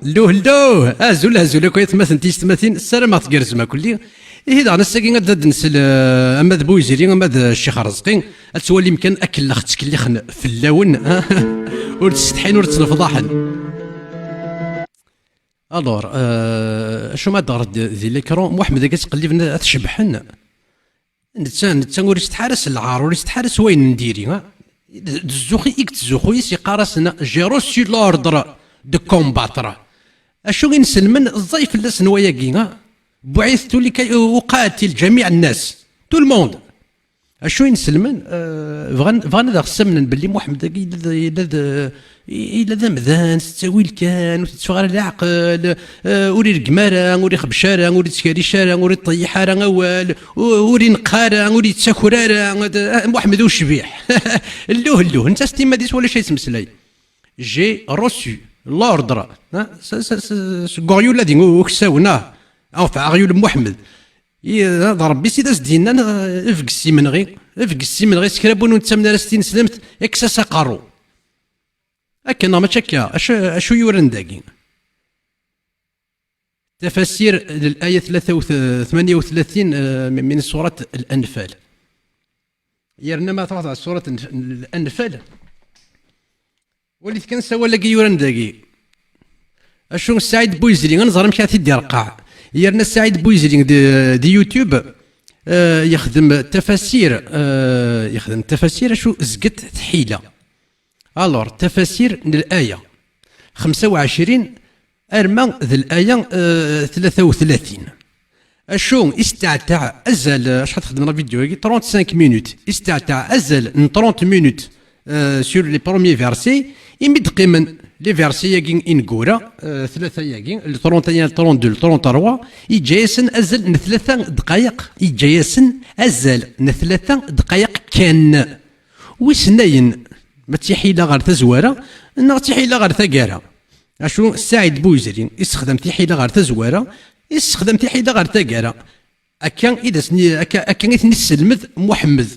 لو ازول كويت مثلا تيستماتين السلامة تقرزما كلي إيه دا نساكين غاد نسل أما ذا بويزيري أما ذا الشيخ رزقي أتسوالي يمكن أكل أختك اللي خن في اللون ور تستحين ور تنفضحن. ألور شو ما دار ذي ليكرون محمد كتقلبنا تشبحن نتا ور يستحارس العار ور يستحارس وين نديري الزوخي تزوخي سي قارسنا جيرو سي لوردر دو كومباتر اشو نسلمن الضيف الناس نواياكي بعثت لكي اقاتل جميع الناس تو الموند اشو نسلمن فغان ذا خصمنا باللي محمد إلا ذا مذان تساويل كان وتتفغر العقل وري القمارة وري خبشارة وري تسكاريشارة وري طيحارة أول وري نقارة وري تساكرارة محمد وشبيح اللوه انت ستيما ديس ولا شيء تمسلاي جي روسو لوردر غوريو الذي وكساونا او فعيول محمد ربي سيدي دينا افق السيمنغي سكرابون ونتسمنا راستين سلمت اكساسا قارو أكنا ما شكا أشو يورن داقين تفسير الآية 38 من سورة الأنفال يرنا ما تغطى سورة الأنفال وليت كان سوى لقي يورن داقي أشو السعيد بويزري نظهر مشاتي دي رقاع يرنا السعيد بويزري دي يوتيوب يخدم تفاسير أشو زقت تحيلة. الور تفاسير الآية 25 أرمى ذي الآية 33 أشو استعتع أزل شحال خدمنا فيديو 35 مينوت استعتع أزل 30 مينوت سور لي بروميي فيرسي يمد قيمن لي فيرسي ياكين إنكورا ثلاثة ياكين 31 32 33 يجايسن أزل 3 دقائق يجايسن أزل 3 دقائق كان وسنين ما تيحيلا غير تزوارة إنها تيحيلا غير ثقارة أشو السعيد بويزري يستخدم تيحيلا غير تزوارة يستخدم تيحيلا غير ثقارة أكان إذا سني أكان إثني السلمذ محمد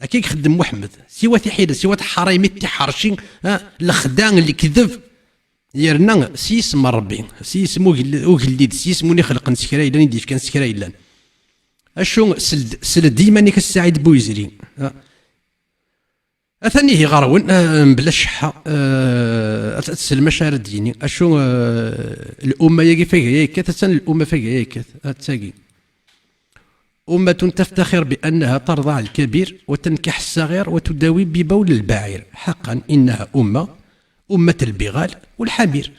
أكيد يخدم محمد سوى تيحيلا سوى حرايمي تيحرشين الخدان اللي كذب يرنا سيسم ربي سيسم وغليد سيسم وني خلق نسكرا إلا نديف كان سكرا إلا أشو سل ديما نيك السعيد بويزري أثني هي غارون بلا شحة تسلم شهر الديني أشو الأمة يجي فيها كثة الأمة فيها كثة أمة تفتخر بأنها ترضع الكبير وتنكح الصغير وتداوي ببول البعير حقا إنها أمة البغال والحمير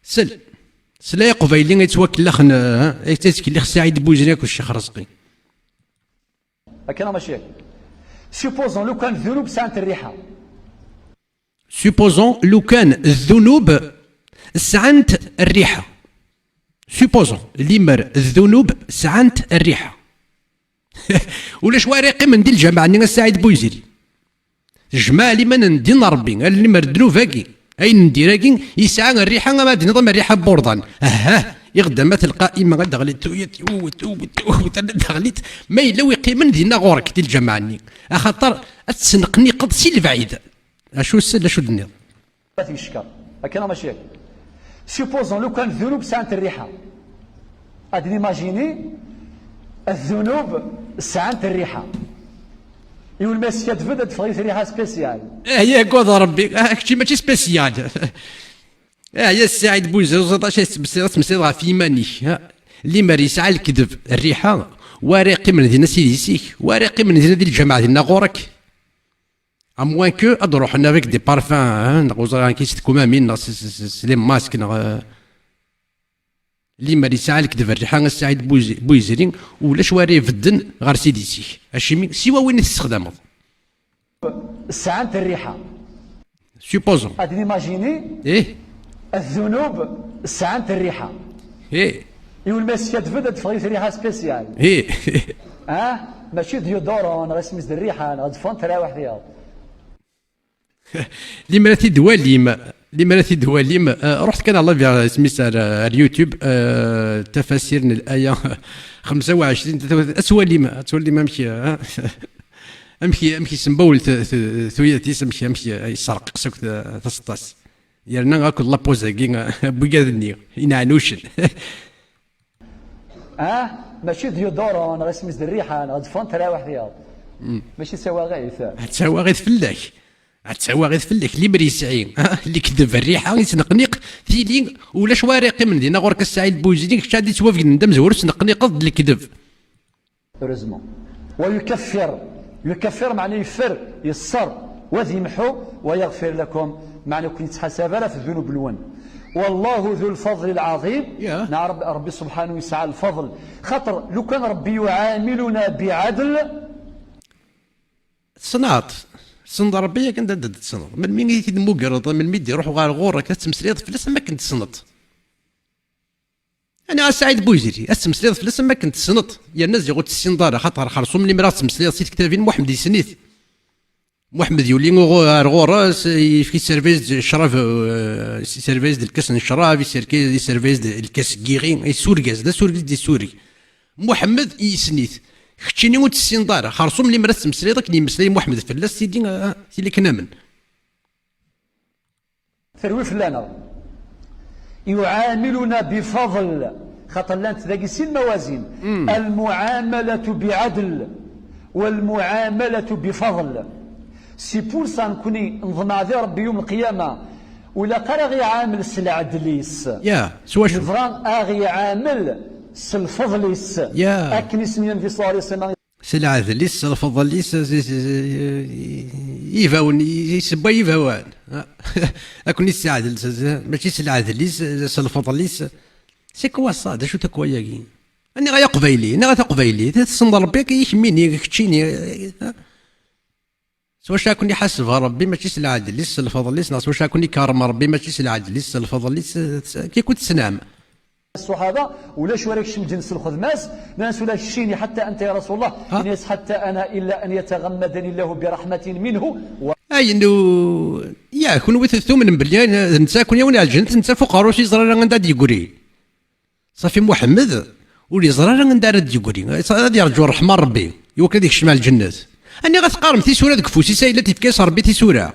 سلا يقبيلين يتوكل لخنا يتوكل لخ سعيد بوزريك والشيخ رزقي أكنا ماشي سيبوزون لو كان الذنوب ساعة الريحة سيبوزون لو كان الذنوب ساعة الريحة سيبوزون لمر الذنوب ساعة الريحة ولا شوارقي من دي الجماعة نينا السعيد بويزيري جماعة اللي من ندي ربي اللي مر ذنوباكي أي نديراكي يسعى الريحة ما نظام الريحة بوردان يغدا ما تلقى إما غدا غليت غليت ما يلوي قيمن دينا غورك ديال الجماعة خاطر تسنقني قد سي البعيد اشو السل اشو الدنيا يشكر هكا ماشي سيبوزون لو كان الذنوب ساعة الريحة غادي نيماجيني الذنوب ساعة الريحة يقول ماشي تفدد تفغيث ريحة سبيسيال يا كود ربي هاكشي ماشي سبيسيال يا السعيد بوزير تمسيضها في مانيش اللي ما يسعى الكذب الريحة وارقي من دينا سيدي سيك وارقي من دينا ديال الجماعة ديالنا غورك اموان كو ادروح لنا فيك دي بارفان نغوز كيس تكومامين لي ماسك اللي ما يسعى الكذب الريحة السعيد بوزيرين ولا شواري يفدن غير سيدي سيك اشي سوا وين تستخدمه ساعة الريحة سيبوزون غادي نيماجيني الذنوب ساعة الريحة يقول ماشي تفدد تفغيث ريحة سبيسيال ماشي ديودورون غير سميت الريحة غتفون تراوح فيها لما دواليم رحت كان الله في سميت اليوتيوب تفاسير الآية 25 اسواليم امشي سمبول ثويتيس امشي يسرق سوك تسطاس يرنا غاك لابوزاكي بوكادني ينعنوشن. ماشي ديودورون غا سميت الريحه غا دفون تراوح فيها ماشي سواغيث. سواغيث فلاك، سواغيث فلاك اللي مريسعين اللي كذب الريحه يتنقنيق ثيلي ولا شوارق من دينا غورك السعيد بوزينيك شادي توافق ندم زور تنقنيق ضد الكذب. هوريزمون ويكفر معناه يفر يسر ويمحو ويغفر لكم معناه كون يتحاسب على في الذنوب الون. والله ذو الفضل العظيم. نعم ربي سبحانه وتعالى الفضل خاطر لو كان ربي يعاملنا بعدل صنعت صند ربي كنت ندد تصنط من مين يتي مقرض من مين يروحوا غير غورك تمسريض فلس ما كنت تصنط. انا سعيد بوزيري تمسريض فلس ما كنت تصنط يا الناس يقول السنداره خاطر خلصوا من مرات تمسريض سيت كتابين محمد يسنيت محمد يولي غوراس في سيرفيس الشرف سيرفيس ديال الكاس الشراب سيرفيس الكاس كيغين اي سورغاز دا سورغاز دي سوري محمد يسنيت خشيني وت السنداره خرصوا من مرات تمسريض كني مسلي محمد فلاس سيدي سيدي كنامن ثروي فلانا يعاملنا بفضل خاطر لانت ذاك سي الموازين المعامله بعدل والمعامله بفضل. سي بور سا نكوني نظن على ربي يوم القيامه ولا قرا عامل السلع دليس يا سوا شو فران اغي عامل الفضليس يا اكني سمي النبي صلى الله عليه وسلم سلعة ليس الفضل ليس يفاون يسبا يفاوان اكون السعادة ماشي سلعة ليس الفضل ليس سي كوا صاد شو تكواياكي اني غايا قبايلي انا غاتا قبايلي تصند ربي كيحميني كتشيني سوا شاكوني حاسب ربي ماشي سلعة ليس الفضل ليس سوا شاكوني كارم ربي ماشي سلعة ليس الفضل ليس كي كنت سنام الصحابه ولا شوارك شم جنس الخدماس ناس ولا شيني حتى انت يا رسول الله الناس حتى انا الا ان يتغمدني الله برحمه منه اي انه يا كون وثثو من بلي نتا كون يوني على الجنة نتا فقراء شي زرار غندا يقولي صافي محمد ولي زرار غندا يقولي غادي يرجو الرحمه ربي يوكل ديك الشمال الجنات اني غتقارم تيسوره ديك فوسي سايله تيفكاس ربي تيسوره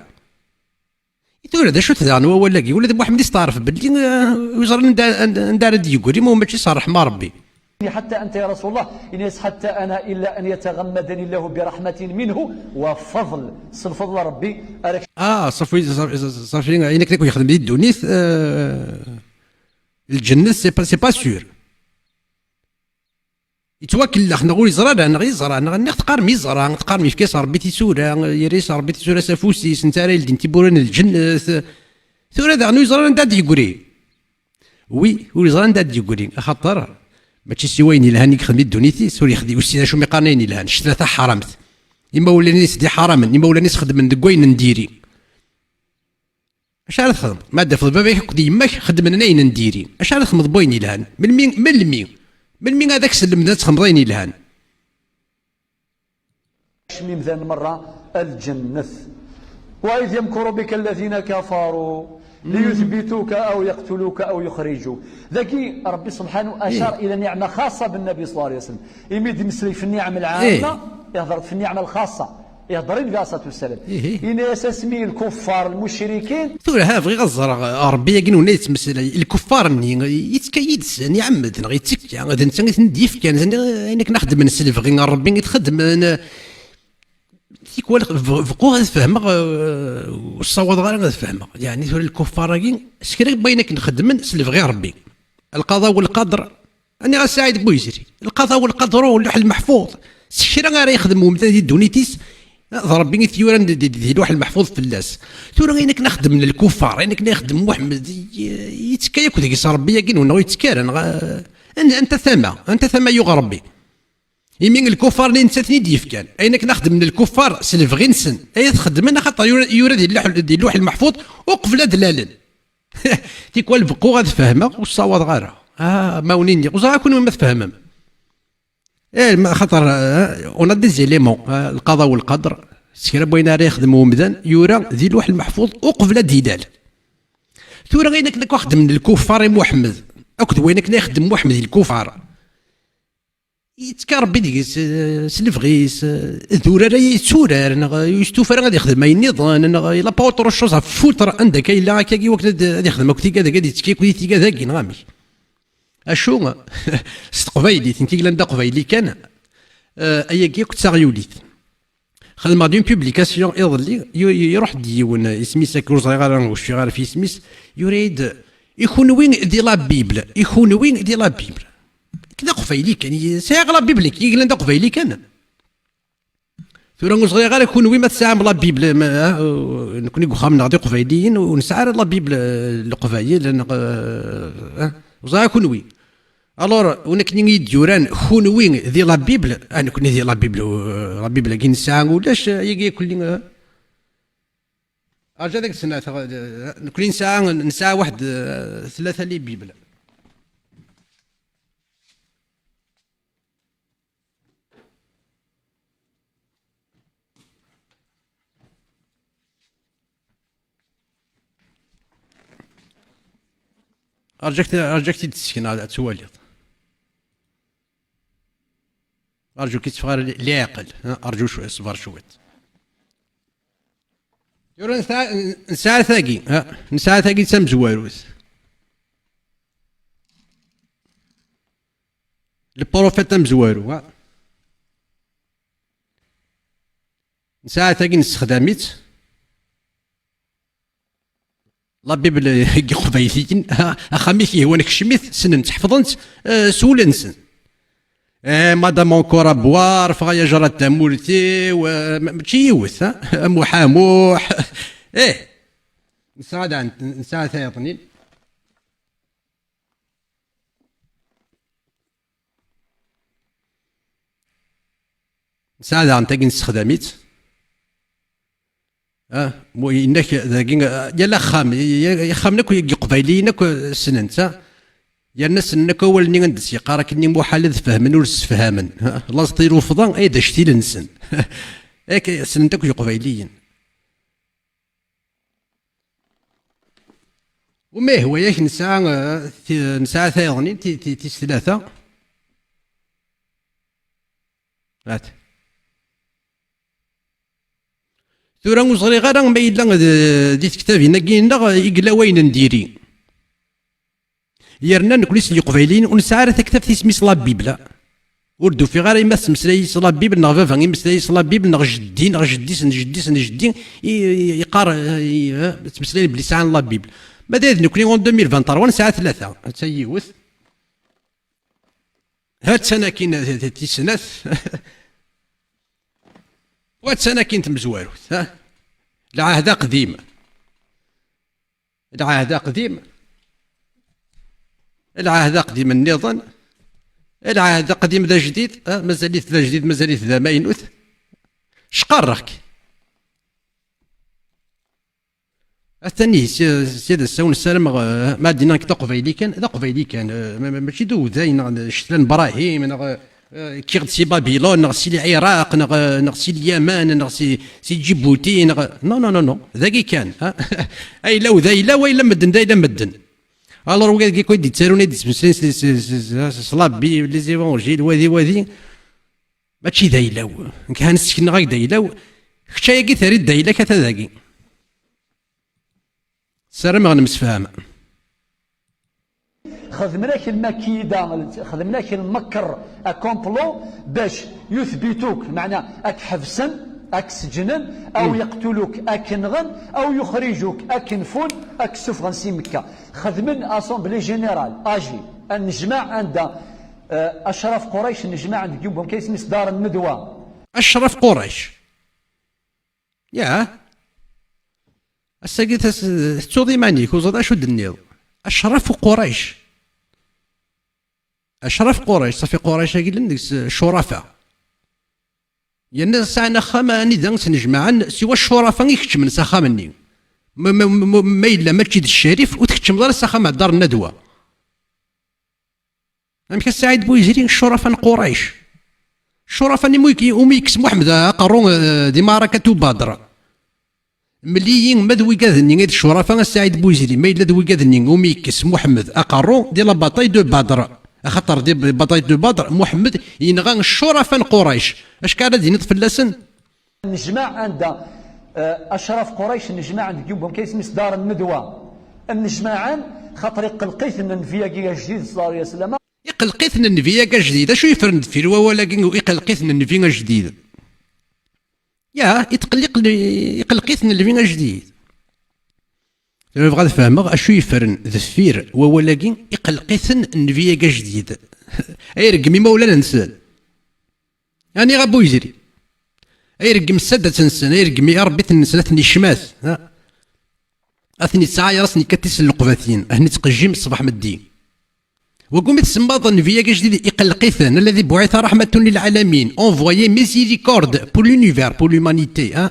يقول هذا شو تدان ولا كي ولد محمد يستعرف باللي وزر ندار يقولي ما ماشي صالح ما ربي حتى انت يا رسول الله الناس حتى انا الا ان يتغمدني الله برحمه منه وفضل الفضل ربي صافي عينك تكون يخدم بيد دونيس الجنه سي با سور يتوكل اخنا نقول يزرع انا غير يزرع انا نتقارم يزرع نتقارم في كاس ربي تيسوره يريس ربي تيسوره سافوسي سنتاري لدين تيبورن الجنه ثورة دغنو يزرع نداد يقولي وي ويزرع نداد يقولي خاطر ماشي سي وين الهاني خدمي دونيتي سوري خدي وسينا شو ميقانين الهان شتلاته حرمت اما ولا نيس دي حرام اما ولا نيس خدم من دكوين نديري اش عاد تخدم ما دا في الباب يحك يماك خدم لنا اين نديري اش عاد تخدم بوين الهان من مين هذاك سلم ذات خمضين الهان شميم ذا المرة الجنة وإذ يمكر بك الذين كفروا ليثبتوك أو يقتلوك أو يخرجوك ذكي ربي سبحانه أشار إلى نعمة خاصة بالنبي صلى الله عليه وسلم يمد مسلي في النعم العامة يهضر في النعمة الخاصة يهضرين بها الصلاة والسلام إن اسمي الكفار المشركين ثورة ها بغي غزر ربي كاين ولا يتمثل الكفار يتكيد يعمد يتك غادي انت نديف كان انك نخدم نسلف غير ربي يتخدم تيكوال فقو غتفهمك والصواد غير غتفهمك يعني ثورة الكفار كاين سكري بينك نخدم نسلف غير ربي القضاء والقدر انا سعيد بويزري القضاء والقدر واللوح المحفوظ سكري غير يخدموا مثلا دونيتيس ربي ثيورا دي لوح المحفوظ في اللاس ثورا انك نخدم للكفار انك نخدم محمد يتكايك ذيك ربي كاين ونغ يتكارن انت ثما يغ ربي يمين الكفار اللي نساتني ديف كان انك نخدم للكفار سلف غير نسن اي تخدم انا خاطر يورد دي اللوح المحفوظ وقفل دلال تيكوال بقو غتفهمك والصواد غير ماونيني وزرا كون ما تفهمهم خاطر اون دي زيليمون القضاء والقدر سكرا بغينا راه يخدموا مدان يورا ذي اللوح المحفوظ وقفل ديدال ثورا غينك نك واخدم للكفار محمد اكد وينك نخدم محمد الكفار يتكربي ديك سلفغيس ذورا راه يتسورار يستوفر غادي يخدم اي نظام لا با اوتر شوز فوتر عندك الا هكا وقت غادي يخدم وقت كذا غادي تكيك ودي كذا كي نغامي اشو قبايلي تنكي لندا قبايلي كان ايا كي كنت ساغيوليت خدم دون بوبليكاسيون يضلي يروح ديون سميس كروز غير واش غير في سميس يريد يكون وين دي لا بيبل يكون وين دي لا بيبل كذا قفايلي كان ساغ لا بيبل كي لندا قفايلي كان ثورا صغير غير يكون وين ما تسعى لا بيبل نكون يقخم نغدي قفايليين ونسعى لا بيبل القفايل وصغير يكون وين الور ونكني يديوران خونوين ذي لا بيبل انا كني ذي لا بيبل كي نسعى ولاش يجي كل ارجع ذاك السنه كل نسعى واحد ثلاثه لي بيبل ارجعك تسكن على تواليط ارجو كي تفغر لي عقل ارجو شويه صبر شويه يورا نساعة ثاقي نساعة ثاقي تسم زواروث البروفيت تم زوارو نساعة ثاقي نستخدميت لا بيبل قبايليين اخاميك هو نكشميت سنن تحفظنت سولنسن مادام اونكور بوار فغايا جرات تامولتي وماشي يوث محاموح نساعد ثايطني نساعد عن تاقي نستخدميت انك يلا خام يخامنك قبايلينك سننت يا الناس انك اول ني ندس يقرا كني محال فهمن ورسفهامن الله صطير وفضان اي دشتي لنسن هيك سننتك قبايليين وما هو ياك نساء ثايغني تي ثلاثه هات ثورا وصغري غير ما يلا ديت كتابي نقينا يقلا وين نديري يرنا نكونيس لي قبايلين ونسعى تكتب في سميس لا بيبلا وردو في غير يمس مسلاي لا بيبل نغ فافا يمسلاي لا بيبل نغ جدي نغ جدي سن جدي سن جدي يقار تمسلاي بلسان لا بيبل بعد نكوني اون 2023 ساعه 3 تيوث هاد سنه كاين تيسنات وهاد سنه كاين تمزواروث العهد قديم العهد قديم العهد قديم النظام العهد قديم ذا جديد مازاليت ذا جديد مازاليت ذا ما ينوث شقرك الثاني سيد السون السلام ما دينا كتا قبيلي كان ذا قبيلي كان ماشي دو ذاين شتلان ابراهيم كي غد سي بابيلون نغسي العراق نغسي اليمن نغسي جيبوتي نو ذاكي كان اي لو ذا الا ويلا مدن ذا الا مدن الوغ وكاد كي كويدي تسالوني ديسبسين صلابي لي زيفونجيل وذي ماشي دايلاو كان نسكن غاك دايلاو خشايا كي ثري دايلا كتا ذاكي سلام غنمسفهم خدمناك المكيده خدمناك المكر كومبلو باش يثبتوك معنى اك حبسن اك سجنن او يقتلوك اكنغن او يخرجوك اكنفون اك سفغن سي مكه خدمن اسومبلي جينيرال اجي النجمع عند اشراف قريش النجمع عند جنبهم كيسمي دار الندوه اشرف قريش يا الساقيت تشوضي مانيك وزاد اشو دنيض اشرف قريش اشرف قريش صافي قريش قال لك الشرفاء يا الناس ساعنا خما نيدا سنجمعا سوى الشرفاء يكتشم من ساخا مني ما الا ما تشيد الشريف وتكتشم دار ساخا مع دار الندوه امك السعيد بويزيري الشرفاء قريش الشرفاء وميكس محمد قارون دي معركه بدر مليين مدوي كاذني غير الشرفاء السعيد بويزيري ما الا دوي كاذني وميكس محمد اقارون دي لا باتاي دو بدر خاطر دي بطاية البدر محمد ينغى الشرفاء قريش اش كان ديني طفلاسن نجمع عند اشراف قريش نجمع عند جنبهم كيسمي دار الندوه النجمعان خاطر يقلقيت ان النبي جديد صلى الله عليه وسلم يقلقيت النبي جديد شو يفرند في الوا ولكن يقلقيت النبي جديد يا يقلقيت النبي جديد انا بغا نفهمك اشو يفرن ذفير ولكن يقلقيت النبي جديد اي رقمي مولانا نسال يعني غابو يجري اي رقم السادة تنسن اي رقمي يا ربي تنسن اثني شماث اثني تسعة راسني كتيس اللقباتين اثني تقجيم الصباح مدين وقوم تسمى النبي جديد يقلقيثن الذي بعث رحمة للعالمين envoyé miséricorde pour l'univers pour l'humanité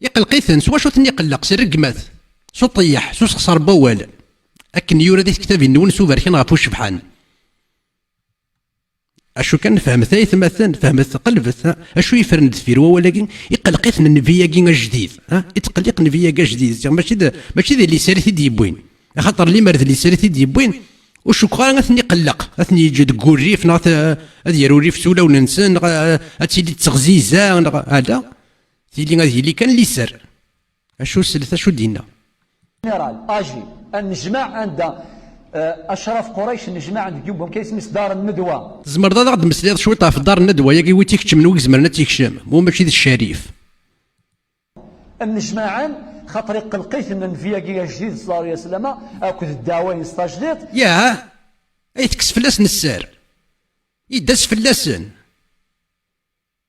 يقلقيثن سوا شو ثني يقلق سير رقمات سو طيح سو خسر بوال اكن يورا ديك كتابي نون سو باركين غافو الشبحان اشو كان فهمت اي ثمثن فهمت قلبت اشو يفرن دفير ولكن يقلقيثن النبي جديد يتقلق النبي جديد ماشي اللي سارتي ديبوين خاطر اللي مرض اللي سارتي ديبوين وشكرا اثني قلق اثني يجي تقول ريف هذا يرو ريف سولا وننسى تيلي تغزيزه هذا تيلي اللي كان اللي سر اشو الثلاثه شو دينا جنرال اجي النجمع عند اشراف قريش النجمع عند جنبهم كيسمي دار الندوه زمر هذا غد مسلي شويه في دار الندوه يا كي تيكشم من ويك زمرنا تيكشم مو ماشي الشريف النجمعان خاطر يقلقيت ان النبي جديد صلى الله عليه وسلم اكد الدعوه يستجديد يا اي تكس فلاس نسار يدس فلاسن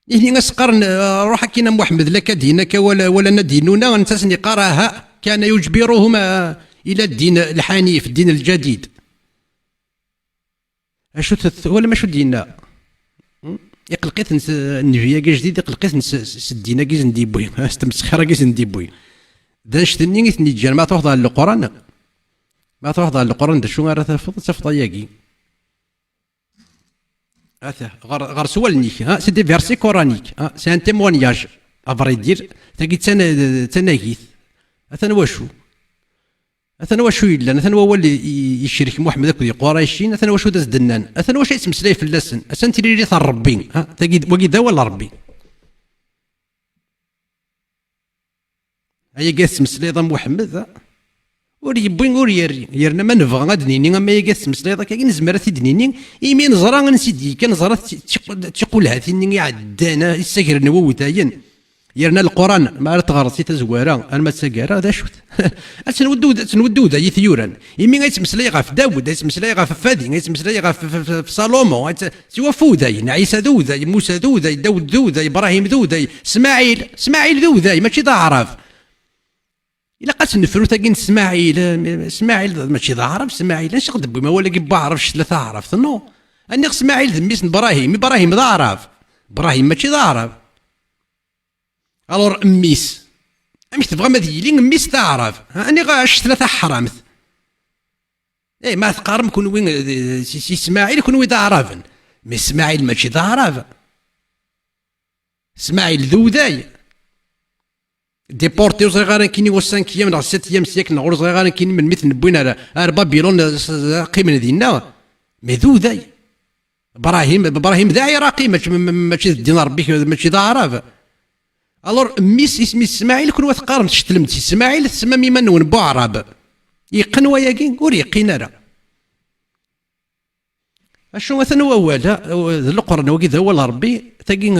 يعني نسقرن روح كينا محمد لك دينك ولا نديننا نساسني قراها كان يجبرهم الى الدين الحنيف الدين الجديد اشو ولا ما شو دينا يقلقيت النبي جديد يقلقيت الدين كيز نديبوي استمسخره كيز نديبوي داش تني جان ما تروح على القران ما تروح على القران دا شو راه تفض ياكي هذا غير سوالني سي دي فيرسي كورانيك سي ان تيمونياج افري دير تاكي تناغيث اثنا واشو الا اثنا هو اللي يشرك محمد اكو قريشين اثنا واشو داز دنان اثنا واش يتمسلاي في اللسن اسان تيري ثار ربي تاكي وكي ولا ربي هيا قاس مسليضه محمد وري يبوين وري يرنا ما نبغى غادنيني اما هي قاس مسليضه كاين نزمر تدنيني يمي نزرا نسيدي كان نزرا تقول هاتيني عدانا يسكر نووتاين يرنا القران ما تغرسي تزواره انا ما تسكر هذا شوت تنودود هي ثيورا يمي غيتمسلي غاف داوود غيتمسلي غاف فادي غيتمسلي غاف في صالومون سوا فوذاين عيسى ذوذاي موسى ذوذاي داوود ذوذاي ابراهيم ذوذاي اسماعيل ذوذاي ماشي ضعرف إلا قالت نفرو تاكين اسماعيل ماشي ضعرف اسماعيل اش غدبي ما ولا كي عرفش ثلاثه عرفت نو اني اسماعيل ذميس ابراهيم ضعرف ابراهيم ماشي ضعرف الور اميس تبغى ما ديلي اميس تعرف اني غاش ثلاثه حرامت اي ما تقارن كون وين اسماعيل كون وين ضعرف مي اسماعيل ماشي ضعرف اسماعيل ذوذاي ديبورتي صغيران كيني و 5 ايام ولا 6 ايام سياك نغور صغيران كيني من مثل نبوينا بابيلون قيمه ديالنا مي ذوذاي ابراهيم ذاعي راقي ماشي دين ربي ماشي ضعرف الور ميس اسمي اسماعيل كون تقارن تشتلمت اسماعيل تسمى ميما نون بو عرب يقن وياكين ور يقين راه اشنو مثلا هو القران وكذا هو ربي تاكين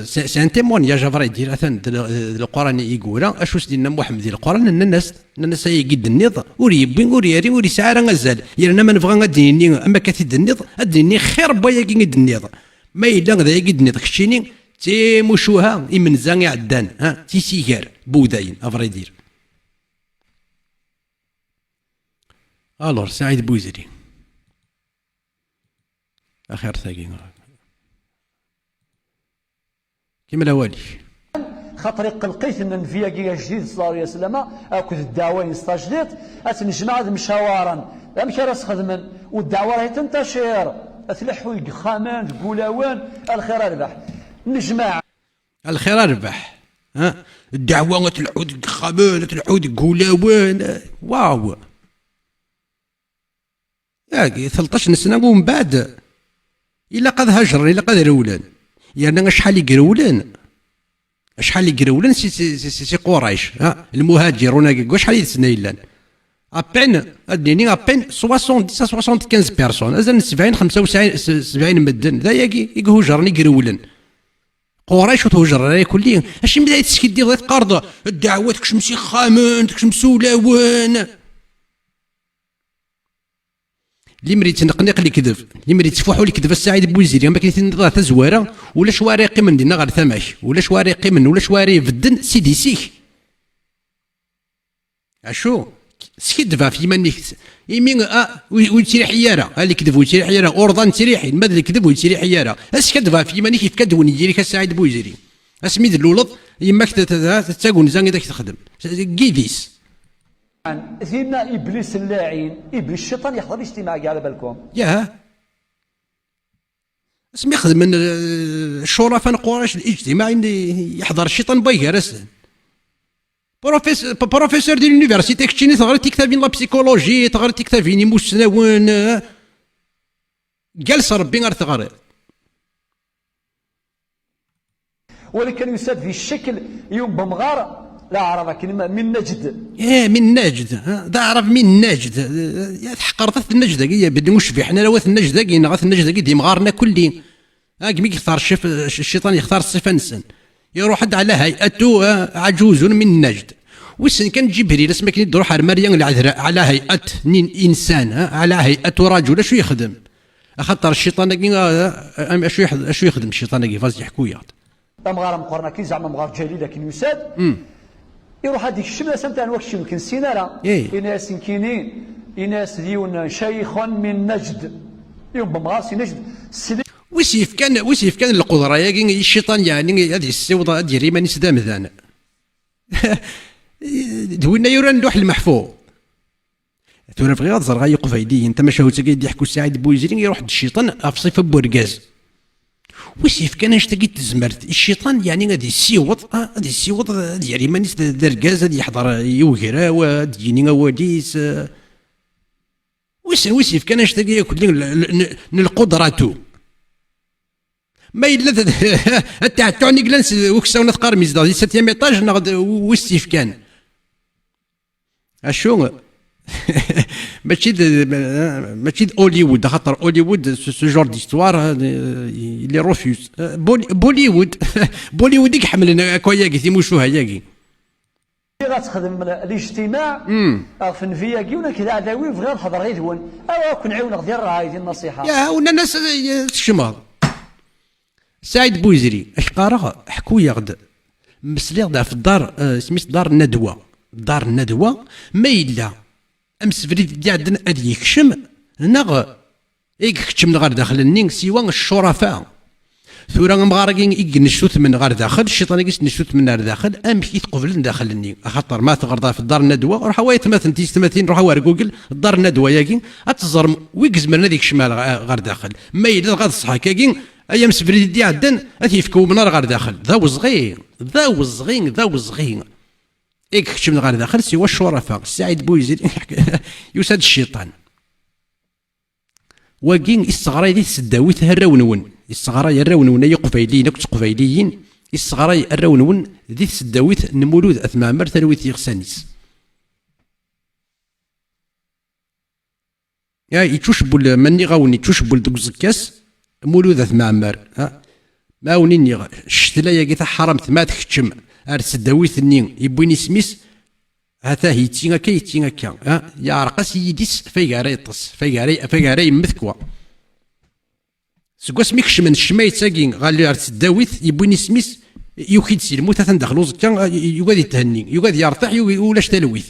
سي ان تيمونياج افري دير اثن القران يقول اشو سيدنا محمد القران الناس يقد النض وري يبين وري يري وري ساعه غزال يرنا ما نبغى غاديني اما كتد النض اديني خير بويا كي يد النض ما الا غدا يقد النض كشيني تي مشوها يمن زاني عدان تي سيكار بوداين افري دير الور سعيد بوزري اخر ثاقي كيما الاولي خاطر يقلقيت ان النبي جديد صلى الله عليه وسلم اكد الدعوه يستجديد اتنجمع مشاورا امشي راس خدمن والدعوه راهي تنتشر تلحوا يقخامان القلاوان الخير ربح نجمع الخير ربح الدعوه تلحوا يقخامان تلحوا القلاوان واو ياك 13 سنه ومن بعد الا قد هجر الا قد رولان يعني شحال يقرولان شحال يقرولان سي قريش المهاجرون شحال يتسنى ابين اديني ابين 70 75 بيرسون ازال 70 75 مدن ذا يهجرني يقرولن قريش وتهجر كلي اش بدا يتسكدي غير قرض الدعوات كشمسي خامن كشمسي ولاوان اللي مريت نقنق اللي كذب اللي مريت تفوحوا اللي كذب السعيد بوزيري ما كاين تزواره ولا شواريقي من دينا غير ثماش ولا شواريقي من ولا شواري فدن سيدي سيك اشو سكدفا في منك يمين ويتيري حياره اللي كذب ويتيري حياره اورضان تيريحي الماد اللي كذب ويتيري حياره اسكدفا في منك كيف كدون يجيري كالسعيد بوزيري اسميد اللولط يماك تتاقون زاني داك تخدم كيفيس ثينا ابليس اللاعين ابليس الشيطان يحضر الاجتماع كاع على بالكم ياه اسمي يخدم من الشرفاء قريش الاجتماع يحضر الشيطان بايغرس بروفيسور ديال لونيفرسيتي كتشيني تغري تكتابين لا بسيكولوجي تغري تكتابين مسناون جالس ربي غير تغري ولكن يساد في الشكل يوم بمغار لا عرف كلمة من نجد من نجد دا عرف من نجد حقرت النجد كي بدي مش حنا لوث النجد كي نغث النجد كي مغارنا كلي كمي يختار الشيطان يختار الصفه نسن يروح حد على هيئته عجوز من نجد وسن كان جبريل اسمك يدور حار مريم العذراء على هيئه انسان على هيئه رجل شو يخدم خاطر الشيطان شو يخدم الشيطان كي فاز يحكوا يا مغار مقرنا كي زعما مغار جليل لكن يساد يروح هذيك الشمله سمتها وقت يمكن سينارا إناس كينين إناس ديون شيخ من نجد يوم بمغار نجد وسيف كان القدره يا الشيطان يعني هذه السوضه هذه ريماني سدام ذان دوينا يورا ندوح المحفوظ تورا في غير زرغا يوقف يدي انت ما شاوت كي يحكوا سعيد بوزيري يروح الشيطان في صفه بورغاز وسيف كان اشتقي تزمرت الشيطان يعني غادي يسيوط هذه ريماني دركاز غادي يحضر يوغرا وديني وديس وسيف كان اشتقي ياكل القدراتو ما الا تاع تعني جلانس وكساونا تقار ميزدا 7 ايطاج ناخذ وسيف كان اشو ماشي هوليوود خاطر هوليوود سو جور ديستوار لي روفيوز بوليوود يحمل هكايا كي موشوها ياكي غتخدم الاجتماع في نفياكي ولا كذا عداوي في غير حضر غير دون او كنعاونك ديال الراي ديال النصيحه يا ونا الناس تشمر سعيد بوزيري اش قارا حكوا يغد مسلي غدا في الدار سميت دار الندوه ما الا امس فريد دي عندنا ادي يكشم نغ يكشم غير داخل النين سوا الشرفاء ثورا مغارقين ينشوت من غير داخل الشيطان ينشوت من غير داخل امشي تقبل داخل النين خاطر ما تغرض في الدار الندوه روح هوايه تماثل تيستماتين روح ورا جوجل الدار الندوه ياكي اتزرم ويكزمر هذيك الشمال غير داخل ما الا غاد الصحا كاكين ايام سفريد دي عدن يفكوا من غير داخل ذا وزغين يكشم من غير داخل سوا الشرفاء سعيد بوزيري يساد الشيطان واكين الصغراء دي تسداويت هراونون الصغراء يراونون يقفايليين قفايليين الصغراء يراونون دي تسداويت نمولود اثمامر ثرويت يغسانيس يا يتشبل مني غاوني تشبل دوك زكاس مولود اثمامر ما ونيني الشتلا يا كيتا حرمت ما تكتشم ارسداويت النين يبويني سميس هذا هيتينا كا يا رقص يديس فيغاري يطس فيغاري يمثكوا سكوا سميكش من الشمايت ساكين غالي ارسداويت يبويني سميس يوكيد سيلمو تندخلو زكا يقعد يتهني يقعد يرتاح ولاش تلويث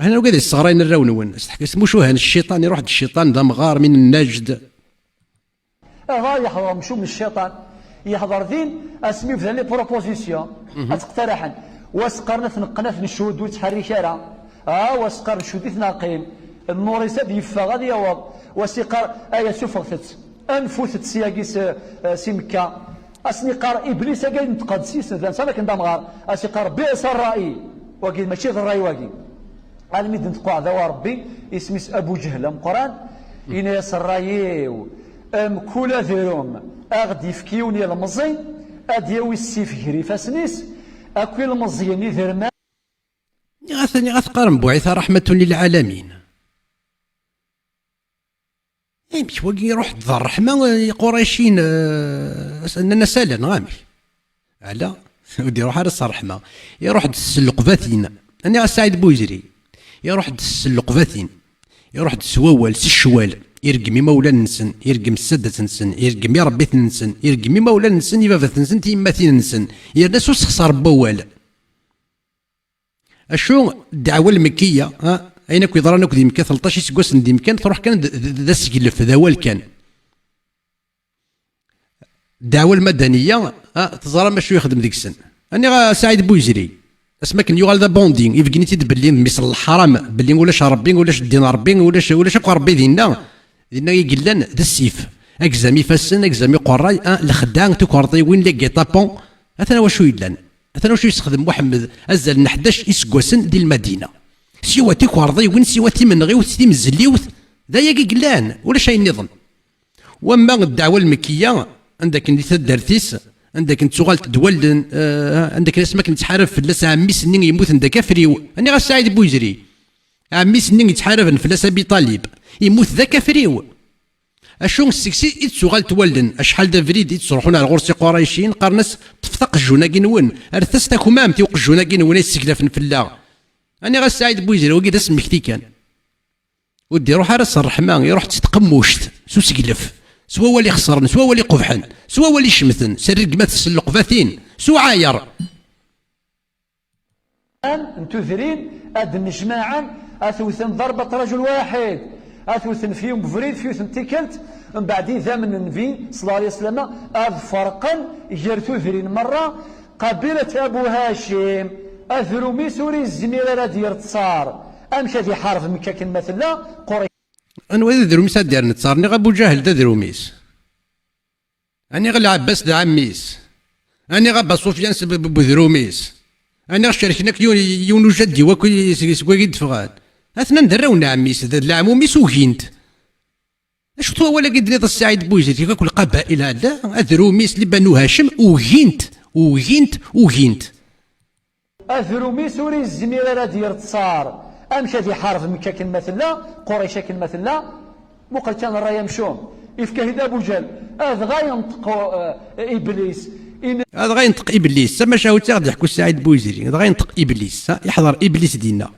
انا وقاعد الصغرين الراونون اسمو شو هان الشيطان يروح الشيطان ذا مغار من النجد يحضر مشو من الشيطان يحضر ذين اسمي في لي بروبوزيسيون تقترحن واسقرنا نقنا نشود وتحري شارع واسقر نشود ناقيم النوريسات يفا غادي يوض وسيقر سفغتت انفوثت سياقيس سيمكا اسنقار ابليس قاعد نتقاد سيس لان سالك ندمغار اسيقار بئس الراي واكيد ماشي الراي واكيد عالمي نتقوا ذا ربي اسميس ابو جهل مقران إن يسرايو كل ذروم اغدي فكيوني المزي اديوي السيف هري فاسنيس اكو المزيني ذرما غاثني قارن بعث رحمة للعالمين. مش وقي يروح ذا الرحمة قريشين أننا سالا غامي على ودي يروح على الرحمة يروح دسلق فاثين أنا سعيد بوزري يروح دسلق فاثين يروح دسوال سشوال يرقمي مولا نسن يرقم السادة نسن يرقمي ربي نسن يرقمي مولا نسن يفافث نسن تيماثين نسن يرنسو سخسر بوال أشو الدعوة المكية أين كو يضرنا كو دي مكان 13 سكواس دي مكان تروح كان ذا سقلف ذا وال كان الدعوة المدنية تزرى ما شو يخدم ديك السن أنا سعيد بوزري اسمك يوغال ذا بوندين يفقني تيد بلي مثل الحرام بلي ولاش ربي ولاش الدين ربي ولاش اكو ربي دينا يقلان ذا السيف اكزامي فاسن اكزامي قراي الخدان تكورطي وين لي طابون اثنا واشو يدلان اثنا واشو يستخدم محمد ازل 11 اسكواسن ديال المدينه سيواتي كوارضي وين سيواتي من غيوث تي مزليوث ذا يا قلان ولا شيء النظام. واما الدعوه المكيه عندك اللي تدرتيس عندك تسوغال تدولن عندك ناس ما كنتحارب فلاس عمي سنين يموت عندك كافريو انا غا سعيد بوزري عمي سنين يتحارب فلاس ابي طالب يموت ذا كافريو اشون السكسي تسوغال تولن اشحال دا فريد تروحون على غرسي قريشين قرنس تفطق الجونا كينون ارثس تاكو مام تيوق الجونا كينون يسكلف فلا انا غا سعيد بوزري وكي دا سمكتي كان ودي يروح على الرحمن يروح تتقموشت سو سكلف سوا ولي خسرن سوا ولي قبحن سوا ولي شمثن سرق ما تسلق فاثين سو عاير انتو ذرين اد نجماعا اثوثن ضربة رجل واحد اثوثن فيهم بفريد فيهم تيكلت من بعد ذا من النبي صلى الله عليه وسلم اذ فرقا جرتو ذرين مرة قبيلة ابو هاشم اثرومي سوري الزميرة ديال تصار امشى في حرف مكة كلمة لا قريش أنا وإذا دروميس دير نتصارني غا أبو جهل دا دروميس أنا غا العباس دا عميس أنا غا با سفيان بو دروميس أنا غا شاركناك يونو جدي وكي دفغان أثنا ندراونا عميس دا العموميس وكينت أش تو ولا قد نض السعيد بوزيتي كل قبائل هذا دروميس اللي بنو هاشم وغينت أثروميس وري الزميرة ديال تصار امشى في حرف مكة كلمة لا قريش كلمة لا وقال كان الراي يمشون يفكه ابو جهل هذا غينطق ابليس هذا غينطق ابليس سما شاوتي غادي يحكوا السعيد بوزيري هذا غينطق ابليس يحضر ابليس دينا.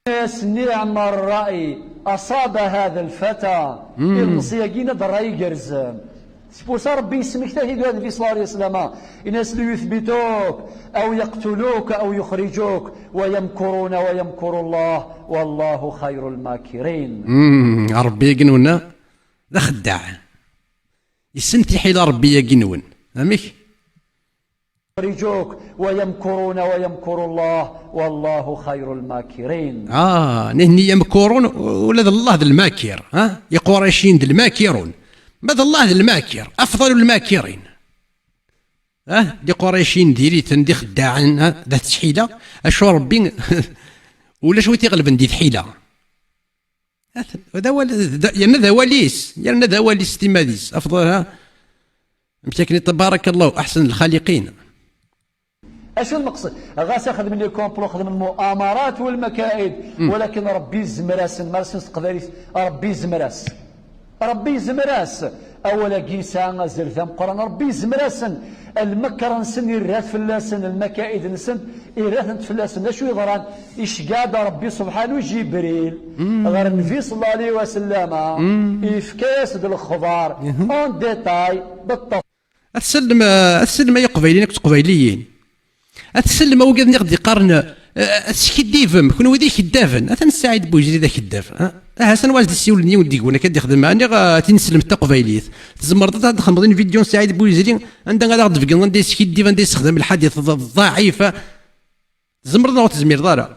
ناس نعم الراي اصاب هذا الفتى المصيقين الراي جرزان سبوسا ربي يسميك تهيد هذا النبي صلى الله عليه وسلم الناس اللي يثبتوك او يقتلوك او يخرجوك ويمكرون ويمكر الله والله خير الماكرين. ربي يقنونا ذا خداع يسنتي حيل ربي يقنون فهميك يخرجوك ويمكرون ويمكر الله والله خير الماكرين. نهني يمكرون ولد الله ذا الماكر يا قريشين ذا الماكرون ماذا الله الماكر أفضل الماكرين دي قريشين ديري تندي خداعن ذات تحيلة أشو ربي ولا شوي تغلب ندي تحيلة يعني ذا وليس تيماديس أفضل مشاكل تبارك الله أحسن الخالقين. أشو المقصد؟ غاس ياخذ من الكومبلو ياخذ من المؤامرات والمكائد ولكن ربي زمراس مارسن قدريس ربي زمراس اولا كيسا زرثام قران ربي زمراس المكر نسن يرات فلاسن المكائد نسن يرات فلاسن شو يضران اشقاد ربي سبحانه جبريل غير النبي صلى الله عليه وسلم يفكاس بالخضار اون ديتاي بالتفصيل أتسلم أي قبيلين قبيليين أتسلم وقد نقدر قارن أتسكديفم كون ودي خدافن أثن السعيد بوجري ذا خداف حسن واجد السيولني ودي قلنا كدي خدم أنا غا تنسلم تقبيليت تزمر تدخل مضين فيديو سعيد بوجري عندنا غا تفقن غندي سكديف غندي يستخدم الحديث الضعيفة زمرنا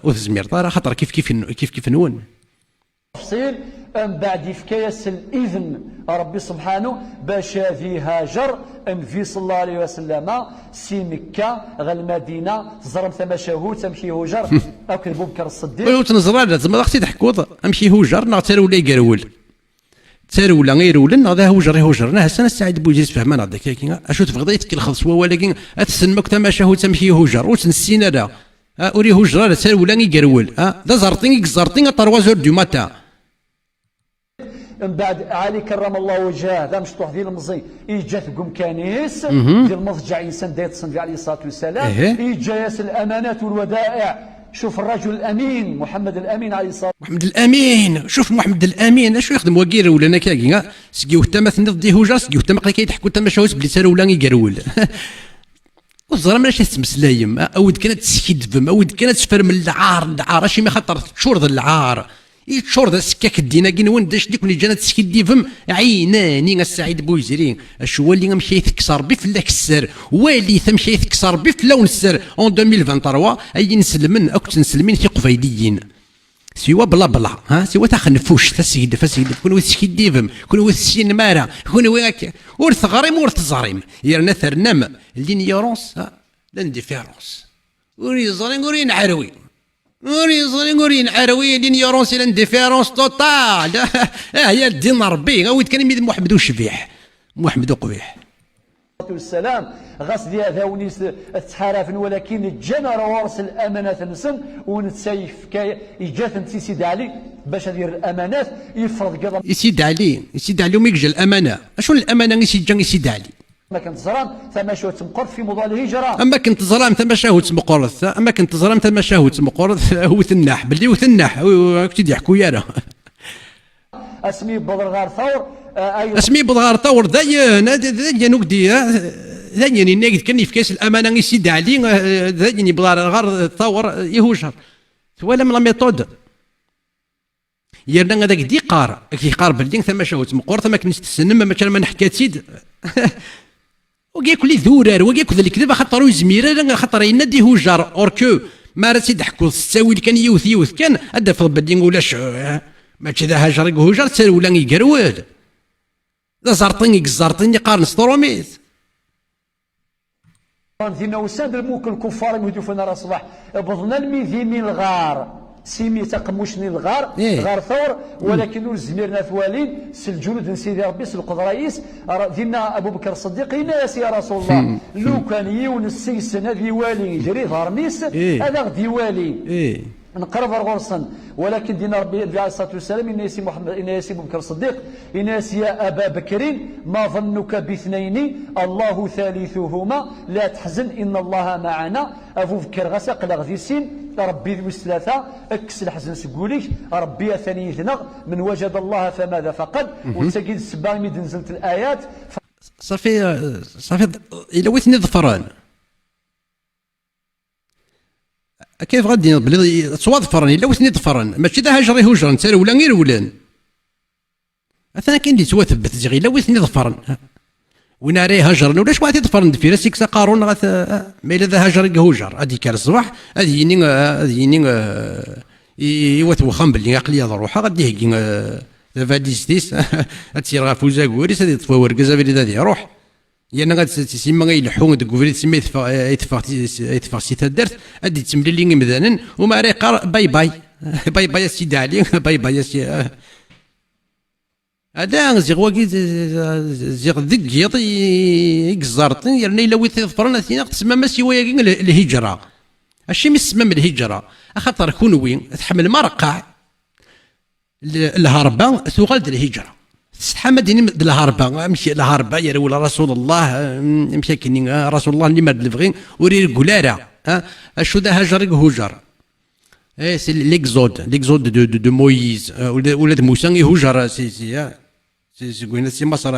وتزمير دارا خاطر كيف نون تفصيل من بعد يفكيس الإذن ربي سبحانه باش هذه هاجر النبي صلى الله عليه وسلم سي مكة غا المدينة تزرم ثما شهود تمشي هوجر أو كذبو بكر الصديق ويو تنزرار زعما خصي تحكوض امشي هوجر نا تارولا يقرول تارولا غير ولن هذا هوجر نا هسه السعيد بوجيز فهمان هذاك كي اشو تبغي يتكلخص ولكن اتسنمك ثما شهود تمشي هوجر وتنسينا لا اوري هوجر تارولا يقرول ذا زرطين 3 دو ماتان من بعد علي كرم الله وجهه ذا مشطوح ديال المزي يجا ثقم كنيس ديال المضجع انسان دايت الصنبي عليه الصلاه والسلام يجا ياس الامانات والودائع. شوف الرجل الامين محمد الامين عليه الصلاه محمد الامين شوف محمد الامين اش يخدم وكير ولا انا كاكي سكيو تما ثنض هوجا سكيو تما قلي كيضحكوا تما شاوس بلي سالو ولا يقرول وزرا ماشي تمسلايم اود كانت تسكيد فم اود كانت تفر من العار اشي ما خاطر تشور العار يتشور ذا السكاك الدينا كي نون داش ديك اللي جانا تسكيدي فم عيناني السعيد بوزرين اش اللي مشى يتكسر بي في السر والي ثمشى يتكسر بي في لون السر اون 2023 اي نسلمن اكو تنسلمين في قفايديين سوا بلا سوا تخنفوش فسيد كون تسكيدي فم كون تسين مارا كون وياك ورث غريم ورث زريم يرنا ثرنم لينيورونس لانديفيرونس وري زريم وري نعروي وري نعروي لينيورونس لانديفيرونس توتال هي الدين ربي غاود كان ميد محمد وشبيح محمد وقبيح والسلام غسدي هذا ونيس تحارفن ولكن جانا روارس الامانات نسن ونتسيف كي يجات انت سيدي علي باش هذه الامانات يفرض قضاء يسيد علي وما يجي الامانه اشو الامانه يسيد علي اما كنت زرام ثم شهوت مقرض في موضوع الهجره اما كنت زرام ثم شهوت مقرض هو ثناح باللي وثناح كنت يحكوا يا اسمي بدر غار ثور اسمي بضغار طور ذايا نقدي ذايا ناقد كان في كاس الامانه يسيد علي ذايا بضغار طور يهوجر ولا من لا ميثود يرنا هذاك دي قار باللي ثم شهوت مقور ثم كنت تسنم ما كان ما نحكي تيد وكياكل ذورار وكياكل الكذب خاطر يزمير خاطر ينادي هوجر اوركو ما راه تيضحكوا الساوي اللي كان يوث كان هذا في باللي ولاش ما كذا هاجر هوجر تسال ولا يقرول ذا زرطيني قارن ستروميت فينا وساد الموك الكفار يموتوا راه صباح بضنا الميزيمين الغار سيمي تقموشني الغار غار ثور ولكن زميرنا ثوالين الجنود سيدي ربي القضرايس دينا ابو بكر الصديق ناس يا رسول الله لو كان يونس السيسن هذه والي يجري ظهرميس هذا غدي والي نقرب غرصا ولكن دينا ربي عليه الصلاه والسلام ان ياسي محمد ان ياسي ابو بكر الصديق ان ياسي يا ابا بكر ما ظنك باثنين الله ثالثهما لا تحزن ان الله معنا ابو بكر غسق لغذي سين ربي ذو الثلاثه اكس الحزن سقوليك ربي ثاني ثنغ من وجد الله فماذا فقد وتسجد السبان ميد نزلت الايات صافي الا ويتني ظفران كيف غادي بلي تصواد فرن الا وثني ظفران ماشي ذا هاجري هوجر انت ولا غير ولان اثنا كاين اللي تواثبت زغي الا وثني ظفران وين راه هاجرنا ولاش واحد يظفرن في راسك سقارون ما الا ذا هاجري هوجر هذيك كان الصباح هذه يني يوث وخم باللي عقليه روحها غادي يهكي فاليز ديس تسير غا فوزا كوريس هذه تفوا وركزه بلي ذا يروح يعني غادي تسمى غيلحون ديك كوفريت سمي يتفاق سي تدرت ادي تسملي لي مدانا وما راه قار باي باي سيدي علي باي سي هذا زيغ واكي زيغ ذك يعطي زارطين يعني الا ويت فرنا ثينا تسمى ماشي وياكي الهجره اش مسمى من الهجره خاطر كونوي تحمل مرقع الهربه ثقل الهجره استحمى ديني الهربه مشي الهربه يا ولا رسول الله مشى كني رسول الله اللي مرد الفغين وري الكولاره اشو ذا هوجر سي ليكزود دو مويز ولاد موسى يهوجر سي قلنا سي مصر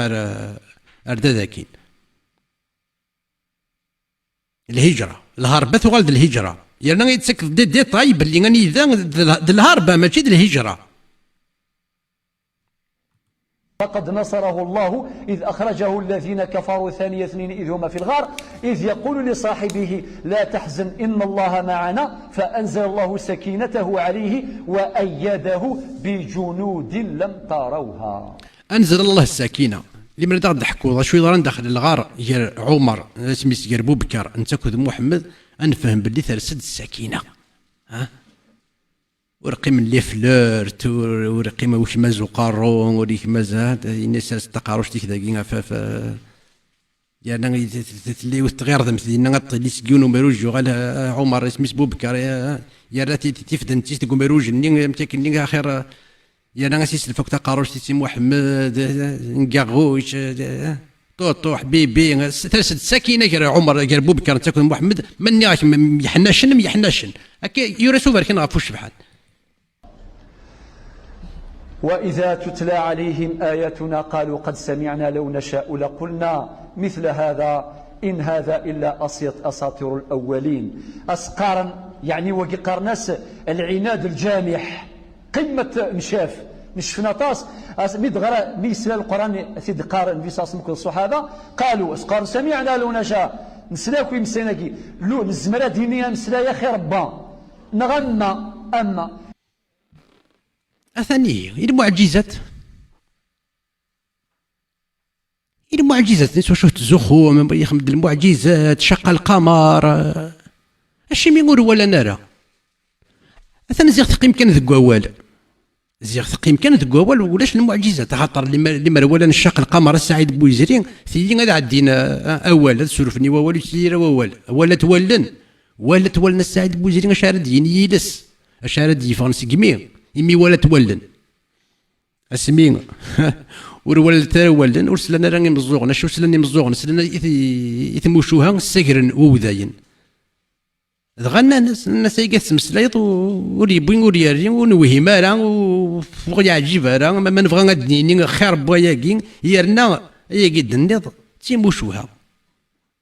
اردا ذاكين الهجره الهربه ثقل الهجره يعني يتسك دي طيب اللي غني ذا الهربه ماشي الهجره فقد نصره الله إذ أخرجه الذين كفروا ثاني اثنين إذ هما في الغار إذ يقول لصاحبه لا تحزن إن الله معنا فأنزل الله سكينته عليه وأيده بجنود لم تروها. أنزل الله السكينة اللي من داخل ضحكوا شوي ضران داخل الغار يا عمر سميت يا بو بكر انت كذ محمد انفهم باللي ترسد السكينه ورقي من لي فلورت ورقي ما واش مازو قارون وريك مازال الناس تقاروش ديك ذاكي ف يعني اللي وتغير ذمت لنا اللي سكيونو مروج قال عمر سميت بو بكر يا راتي تفدن تيستكو مروج ني متاكن اخر يا ناسيس الفوق تقاروش سي محمد نكاغوش طوطو حبيبي ثلاثة سكينة كرا عمر كرا بو بكر تاكل محمد من يحناشن هكا يورسو بركي نغفو الشبحان. وإذا تتلى عليهم آياتنا قالوا قد سمعنا لو نشاء لقلنا مثل هذا إن هذا إلا أساطير الأولين. أسقارا يعني وقي قرناس العناد الجامح قمة مشاف نشفنا طاس مدغرا ميسلا القرآن ثيد قارن في صاص مكل الصحابة قالوا اسقار سمعنا لو نشاء نسلاكو يمسيناكي لو نزمرا دينيا مسلا يا خير ربا نغنى أما أثنية المعجزات نسوا شفت زخوم يخمد المعجزات شق القمر أشي ميقول ولا نرى أثنى زيغ ثقيم كان ذق أول ولاش المعجزات خاطر اللي ولا نشق القمر السعيد بويزرين ثيين هذا عدينا أول سولفني وول يسير ولا تولن السعيد بويزرين أشارد ينيلس أشارد يفرنس جميع يمي ولا تولن اسمين ولا تولن ورسلنا راني مزوغنا شو سلني مزوغنا سلنا يثموشوها السكرن وذاين غنى الناس يقسم سلايط وريبوين وريارين ونوهي مارا وفوق عجيب راه ما نبغى غادنيني خير بواياكين يرنا هي قد النض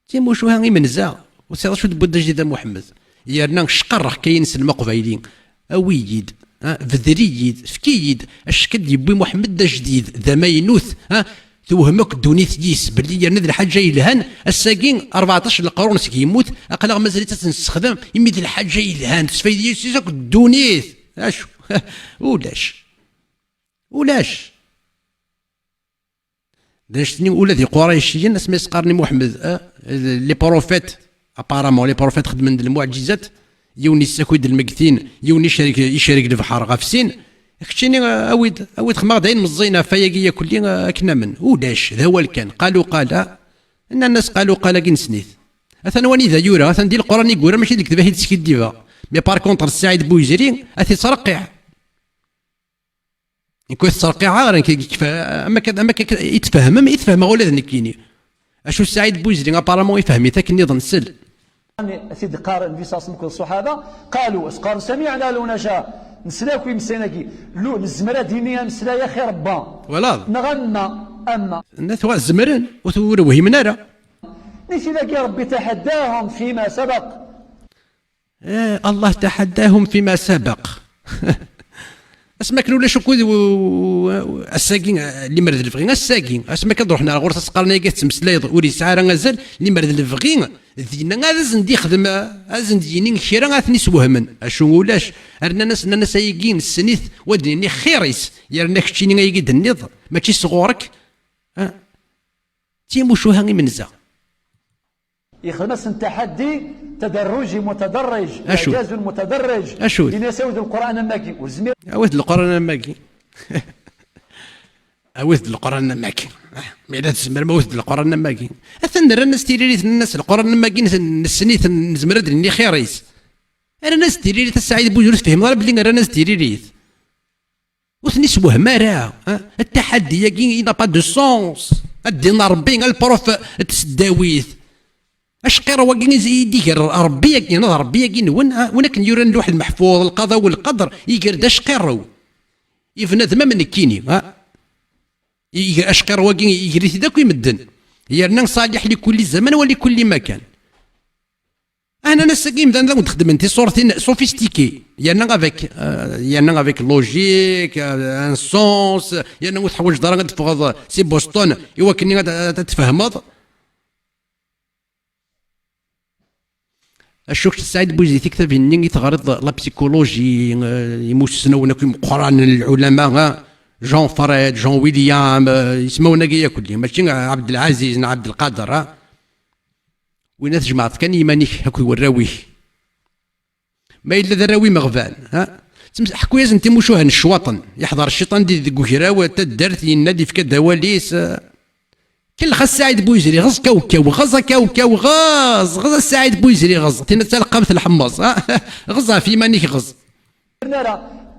تيموشوها يمنزا وسير شو تبدا جديد محمد يرنا شقرح كاين سلم قبايلين اويد فذريد فكيد اشكد يبوي محمد دا جديد ذا ماينوث توهمك دونيت يس باللي يرند الحاجه يلهان الساكين 14 القرون سكيموت اقلا مازال تنستخدم يمد الحاجه يلهان تسفيدي سيسك دونيت اشو ولاش داشتني ولا ذي قريشيين اسمي يسقرني محمد لي بروفيت ابارامون لي بروفيت خدمن المعجزات يوني السكويد المقتين يوني يشارك البحر غافسين كتشيني اويد خماغ داين مزينا فياقيه كلي كنا من وداش ذا هو كان قال ان الناس قالوا كي نسنيث اثنا واني ذا يورا اثنا ديال القران يقول ماشي ديك ذباهي تسكي ديفا مي بار كونتر السعيد بويجري اثي ترقع يكون ترقع راه كيف اما يتفهم ولا ذنكيني اشو السعيد بويجري ابارامون يفهم ذاك النظام السل سيد قارن في صاص مكل الصحابه قالوا اسقار سمعنا لو نشاء نسلاكو يمسيناكي لو الزمره دينيا مسلا يا خير ربا ولا نغنى اما الناس هو الزمرن وهي مناره نسي لك يا ربي تحداهم فيما سبق الله تحداهم فيما سبق اسمك ولا شكو الساكين اللي مرد الفغين الساكين اسمك روحنا غورس سقرنا كتمسلايض وري ساعه غزال اللي مرد الفغين دينا غازن دي خدم ازن ديني خيرا غاثني سوهمن اشو ولاش رنا ناس يقين السنيث ودني خيريس يرنا كتشيني غايقد النض ماشي صغورك تيموشو هاني منزا يخلص تحدي تدرجي متدرج اعجاز متدرج اشو لناس يود القران الماكي والزمير اود القران الماكي أوذ القرآن الماكي ميلاد الزمر ما وذ القرآن الماكي أثن الناس تيريت الناس القرآن الماكي نسنيت نزمرد ني خيريس أنا ناس تيريت السعيد بوجرس فهم ضرب لي أنا ناس تيريت وثني سوه مارا التحدي ياكي إنا با دو سونس الدين ربي البروف تسداويث اشقير واكين زيدي ربي ياكي ربي ياكي ولكن يورن لوح المحفوظ القضاء والقدر يقرد اشقير يفنى ذمم نكيني اشقر واكين يجري ذاك يمدن يرنا صالح لكل زمن ولكل مكان انا نسقي مثلا نخدم انت صورتين سوفيستيكي يعني افيك لوجيك ان سونس يعني تحوج دار تفغض سي بوسطون ايوا كني تفهمض الشوك السعيد بوزي تكتب اني تغرض لا بسيكولوجي يموسنون كيم قران العلماء جون فريد جون ويليام يسمونا كيا كلهم ماشي عبد العزيز عبد القادر وين تجمعت كان يمانيك هاكو وراويه ما الا ذراوي مغفان حكوا يا انت موشوها الشواطن يحضر الشيطان دي كوكراوه تدرت ينادي في كدواليس كل غز سعيد بويزري غز كوكو غز السعيد بويزري غز تينا تلقبت الحمص غزها في مانيك غز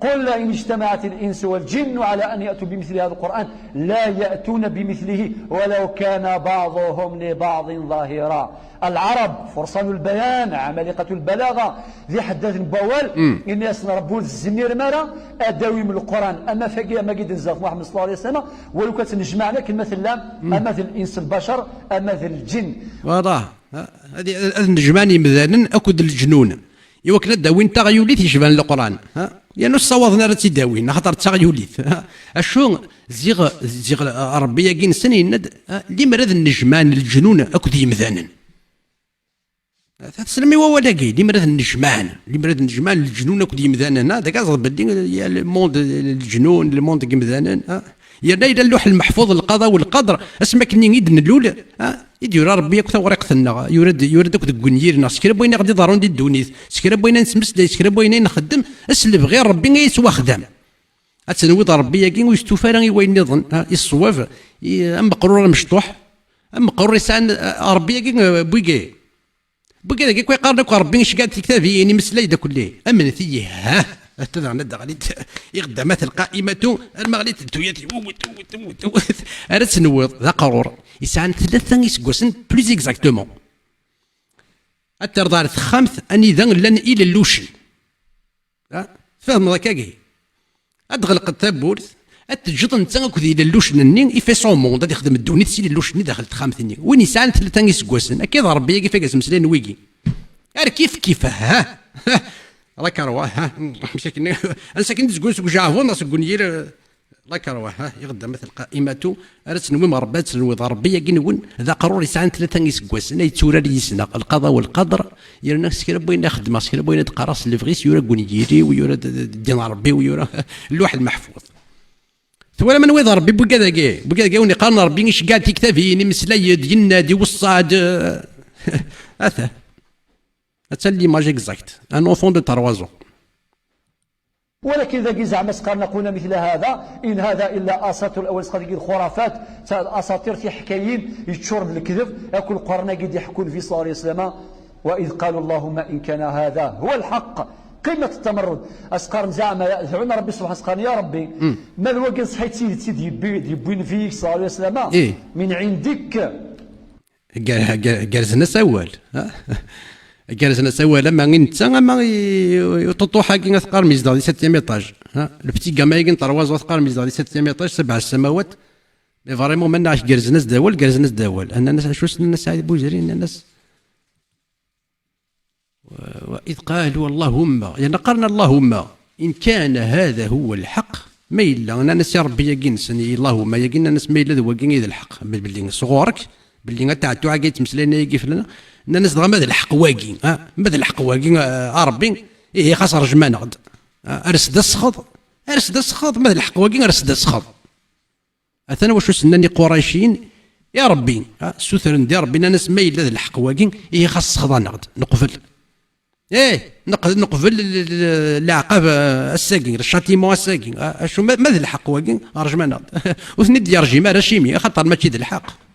قل إن اجتمعت الإنس والجن على أن يأتوا بمثل هذا القرآن لا يأتون بمثله ولو كان بعضهم لبعض ظاهرا. العرب فرسان البيان عمالقة البلاغة ذي حدث بوال إني أسنى ربول الزمير مرة أداوي من القرآن أما فقيه ما قد نزلت محمد صلى الله عليه وسلم ولو كانت نجمعنا كمثل مثل الإنس البشر مثل الجن والله هذه النجماني مثلا أكد الجنون يوكل الداوين تغيوليت يشبان القرآن يعني الصواب راه تيداوين خاطر تغيوليت اشو زيغ ربي يقين سنين اللي مرض النجمان الجنون اكد يمذانا تسلمي ولاقي اللي مرض النجمان الجنون اكد يمذانا هذاك قصد بدي يا الموند الجنون الموند يمذانا يا الى اللوح المحفوظ القضاء والقدر اسمك ني يدن الاولى يدير ربي ياك ورقتنا يورد اك دكونير سكرا بوينا غادي ضرون دي الدونيت سكرا بوينا نسمسل سكرا بوينا نخدم اسلب غير ربي يسوى خدام اتنوض ربي ياكين ويستوفى راه وين يظن الصواف اما قرور مشطوح اما قرور يسان ربي ياكين بويكي داك كي يقارنك ربي اش قالت كتابي يعني مسلاي دا كله امن فيه تذعنا دغليت يقدمت القائمة المغليت توياتي أنا تنوض ذا قرور يسعن ثلاثة يسقوسن بليز إكزاكتومون الترضار خمس أني ذن لن إلى اللوشن فهم ذاكاكي أدغلق التابورث أتجد أنت كذي إلى اللوشن النين إفي صومون دا يخدم الدوني تسيل اللوشن دخلت خمس نين وين يسعن ثلاثة يسقوسن أكيد ربي يجي فيك مسلين ويجي كيف ها راك رواه مساكن انساكن تقول سوق جافون ناس كونير راك رواه يغدا مثل قائمته ارت نوي مربات نوي ضربيه كنون ذا قرور يسعن ثلاثه يسكواس لا يتورا يسنا القضاء والقدر يرنا سكر بوين نخدم سكر بوين تقراص لفغيس يورا كونيري ويورا دين ربي ويورا اللوح المحفوظ ثم من وي ضربي بوكاكي وني قارن ربي اش قال في كتابي مسلاي ينادي والصاد هذا هذا ليماج اكزاكت ان اونفون دو 3 ans ولكن ذاك زعما سقارنا قلنا مثل هذا ان هذا الا اساطير الاول سقارنا الخرافات اساطير في حكايين يتشور بالكذب ياكل قرنا قد يحكون في صلى الله عليه وسلم واذ قالوا اللهم ان كان هذا هو الحق قمه التمرد اسقار زعما دعونا ربي سبحانه سقارنا يا ربي ما الوقت صحيت سيدي يبين فيك صلى الله عليه وسلم من عندك قالزنا سوال جالسنا سوا لما انت ما يطوحا كي نثقار ميزدا دي 7 ايطاج البتي كامايكن طرواز وثقار ميزدا دي 7 ايطاج 7 السماوات مي فريمون ما نعرفش جالسنا داول ان الناس شو الناس سعيد بوجرين الناس واذ قالوا اللهم يعني قرنا اللهم ان كان هذا هو الحق ما الا انا ناس ربي يقين سني اللهم يقين الناس ما الا ذو يقين الحق باللي صغورك باللي تاع عقيت مسلينا يقف لنا الناس دغا ماذا الحق واقي ماذا الحق واقي ربي خاص رجمان غد ارسد السخط ماذا الحق واقي ارسد السخط اثنا واش سناني قريشين يا ربي سوثر ندي ربي ناس ما الا الحق واقي خاص السخط نغد نقفل نقفل العقاب الساقين الشاتيمون الساقين شو ماذا الحق واقي رجمان غد وثني ديال رجيم رشيمي خاطر ماشي ذا الحق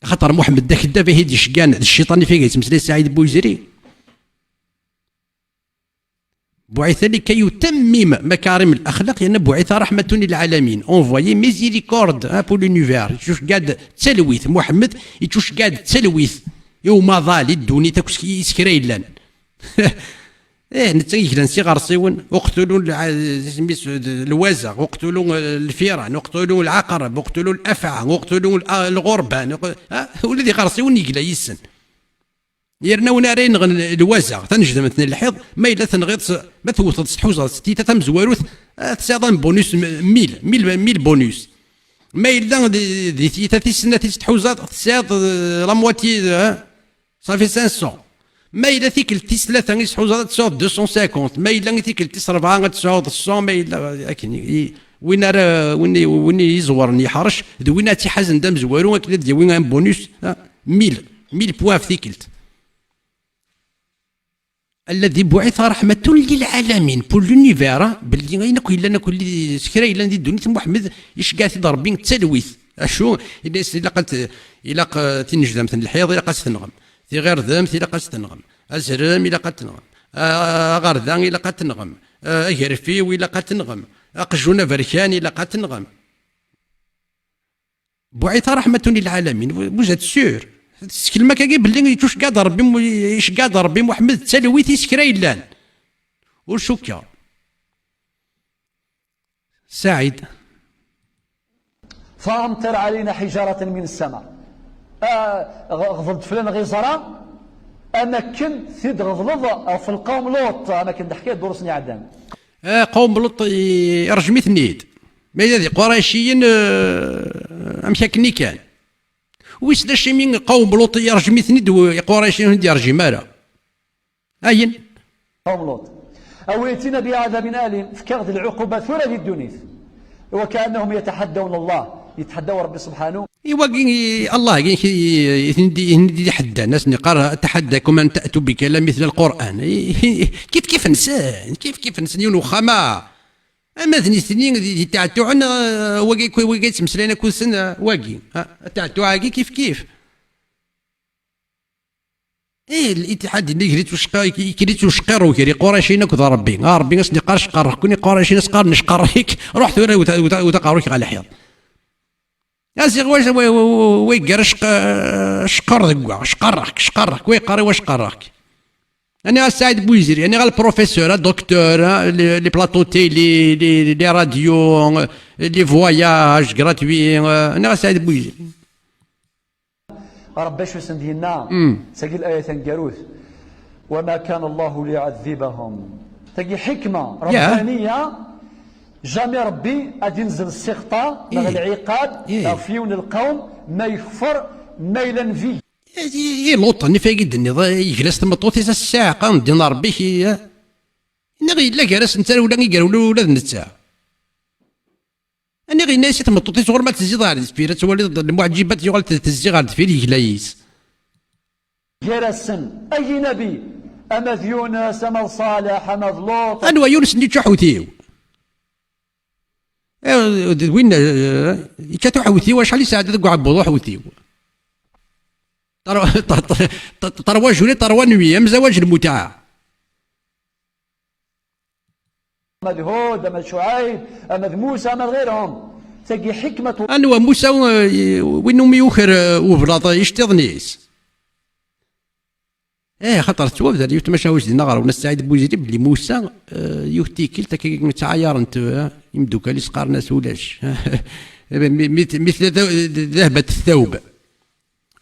خاطر محمد ذاك الدافع هيدي شقان الشيطان فيه يتمثل سعيد بويزري بعث لكي يتمم مكارم الاخلاق لان بعث رحمه للعالمين اونفويي ميزيريكورد بور لونيفير يشوف قاعد تلويث محمد يشوف قاعد تلويث يوم ظالي الدوني تاكسكي سكريلان نتايك لنسي غرسيون اقتلوا الوزغ اقتلوا الفيران اقتلوا العقرب اقتلوا الافعى اقتلوا الغربان والذي غرسيون يقلا يسن يرنا ونارين الوازع تنجد مثل الحيض ما إلا تنغيض ما توثد تحوز ستيتا تمزواروث تساعدان بونوس ميل بونوس ما إلا دي تيتا تيسنا تحوزات تساعد لا مواتي صافي 500 ما إلا تيكل تيس ثلاثة تحوزات تساعد 250 ما إلا تيكل تيس 4 تساعد 100 ما إلا لكن وين راه وين يزور يحرش وين تيحازن دام زوارو كدا وين بونوس 1000 بوان في تيكلت الذي بعث رحمة للعالمين بول لونيفير باللي غير الا كل سكرا الا ندي الدنيا محمد يشكى في ضربين التلويث اشو الا قلت الا تنجد مثل الحيض الا قاس تنغم في غير ذم الا قاس تنغم ازرم الا قد تنغم غردان الا قد تنغم اغرفي ولا قد تنغم اقجونا فركان الا قد تنغم بعث رحمة للعالمين بوزات سور كلمة كاكي باللي يتوش قاد ربي محمد التلويث يسكرا يلان وشكا سعيد فامطر علينا حجارة من السماء غضبت فلان غيزرة اماكن ثيد غضلظ في القوم لوط اماكن حكاية دورسني عدام قوم لوط يرجمي ثنيد ما يدي قريشيين امشاكني كان ويس داش من قوم لوط يرجمي ثنيد وقريشيين هندي يرجي مالا اين قوم لوط او ياتينا بعذاب اليم فكرد العقوبة ثورة الدنيا وكانهم يتحدون الله يتحدوا ربي سبحانه ايوا الله يهندي يحدى الناس قال اتحداكم ان تاتوا بكلام مثل القران كيف انسان كيف انسان ينوخما اما ثني تاع تاعنا واقي تمسلينا كل سنه واقي تاع تاعي كيف الاتحاد اللي كريت وشقر وكري قريشين كذا ربي ربي ناس قال شقر كوني قريشين ناس قال نشقرك رحت وتقاروك على حياض ياسي واش ويقر شقر ذكوا شقرك ويقري واش قرك انا سعيد بويزيري انا البروفيسور دكتور لي بلاطو تيلي لي راديو لي فواياج غراتوي انا سعيد بويزيري ربي شو سندينا ساقي الآية تنقروث وما كان الله ليعذبهم تجي حكمة ربانية جامي ربي أدي ينزل السخطة مع العقاب فيون القوم ما يكفر ما يلنفي لوط نفاقد يجلس تمطوطي الساعة قام دينا ربي هي نغي لا جالس نتا ولا يقالوا ولا نتا أنا غير ناسي تمطوطي صغر ما تزيد على السبيرة تولي المعجبات يغال تزيد على السبيرة يجلايس جالسن أي نبي أمذ يونس أمذ صالح أمذ لوط أنا يونس اللي تحوثيو وين كاتو حوثيو شحال يساعد تقع عبوضو حوثيو طروا جولي طروا نوية زواج المتعة أمد هود أمد شعيب أمد موسى أمد غيرهم تجي حكمة أنو موسى وينهم يوخر وفلاط يشتغنيس خطر تواب ذا يتمشى واش دينا غير ونستعيد بوزيري بلي موسى يهتيكل تاكي تعاير انت يمدوك لي سقار ناس ولاش مثل ذهبة الثوب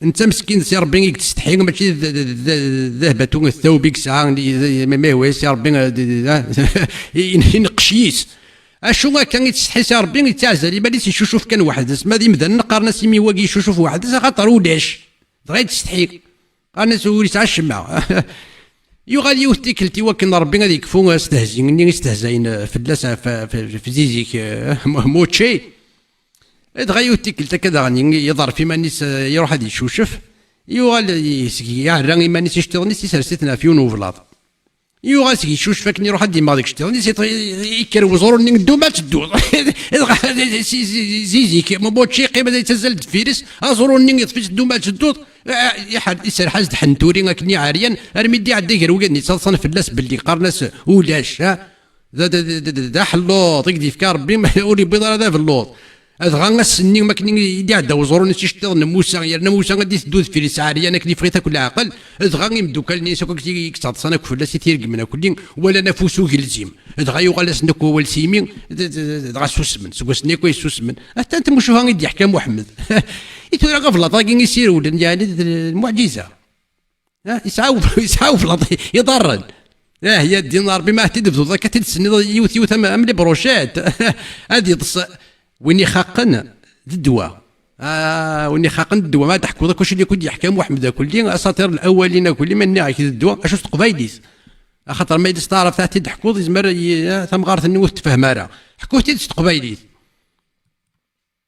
انت مسكين سي ربي تستحي ماشي ذهبة الثوب ساعة ما هو سي ربي ينقشيس اشو كان يتستحي سي ربي يتعزل يباليس يشوف كان واحد اسما ذي مثلا قارنا سيمي واقي يشوف واحد خاطر ولاش غير تستحي انا سولي تاع الشمع يغادي يوتيكلتي وكن ربي غادي يكفو يستهزئين في اللسع في زيزيك موتشي غادي يوتيكلتا كذا غادي يضرب في مانيس يروح هادي يشوشف يوغال يعرى مانيس يشتغلنيس يسرسيتنا في ونوفلاط يوغال يشوشف كني يروح هادي ما ديك يشتغلنيس يكر وزور ندو ما تدو زيزيك موتشي قيمه تزل فيرس ازورو يطفي تدو ما تدو يسال حاز حنتوري كني عاريا ارمي دي عدي غير وقال تصنف في الناس باللي قارناس ولاش ذا حلوط يقدي في ربي ولي بيض هذا في اللوط هذا السني ما كني يدي عدا وزور نشتغل موسى يرنا موسى غادي تدوز في رسالة انا كني فغيتها كل عقل هذا يمدوك لني سوك يكتصاد صنا كفلا سيتير من كل ولا نفوسو يلزم هذا يغلس نكو والسيمين هذا سوسمن سوسني كويس سوسمن حتى انت مش فاهم يدي حكى محمد يتورا غفله طاقين يسير ولا يعني المعجزه يسعاو يضرن. هي الدينار بما تدفض ذاك تدسني يوث املي بروشات. هذه وين يخاقن الدواء. وين يخاقن الدواء ما تحكوا ذاك واش اللي كنت يحكم واحد كل اساطير الاولين كل من ناعي الدواء اش قبايليس. خاطر ما يدس تعرف تاع تحكوا يزمر ثم غارت النوث تفهم راه حكوا تدس قبايليس.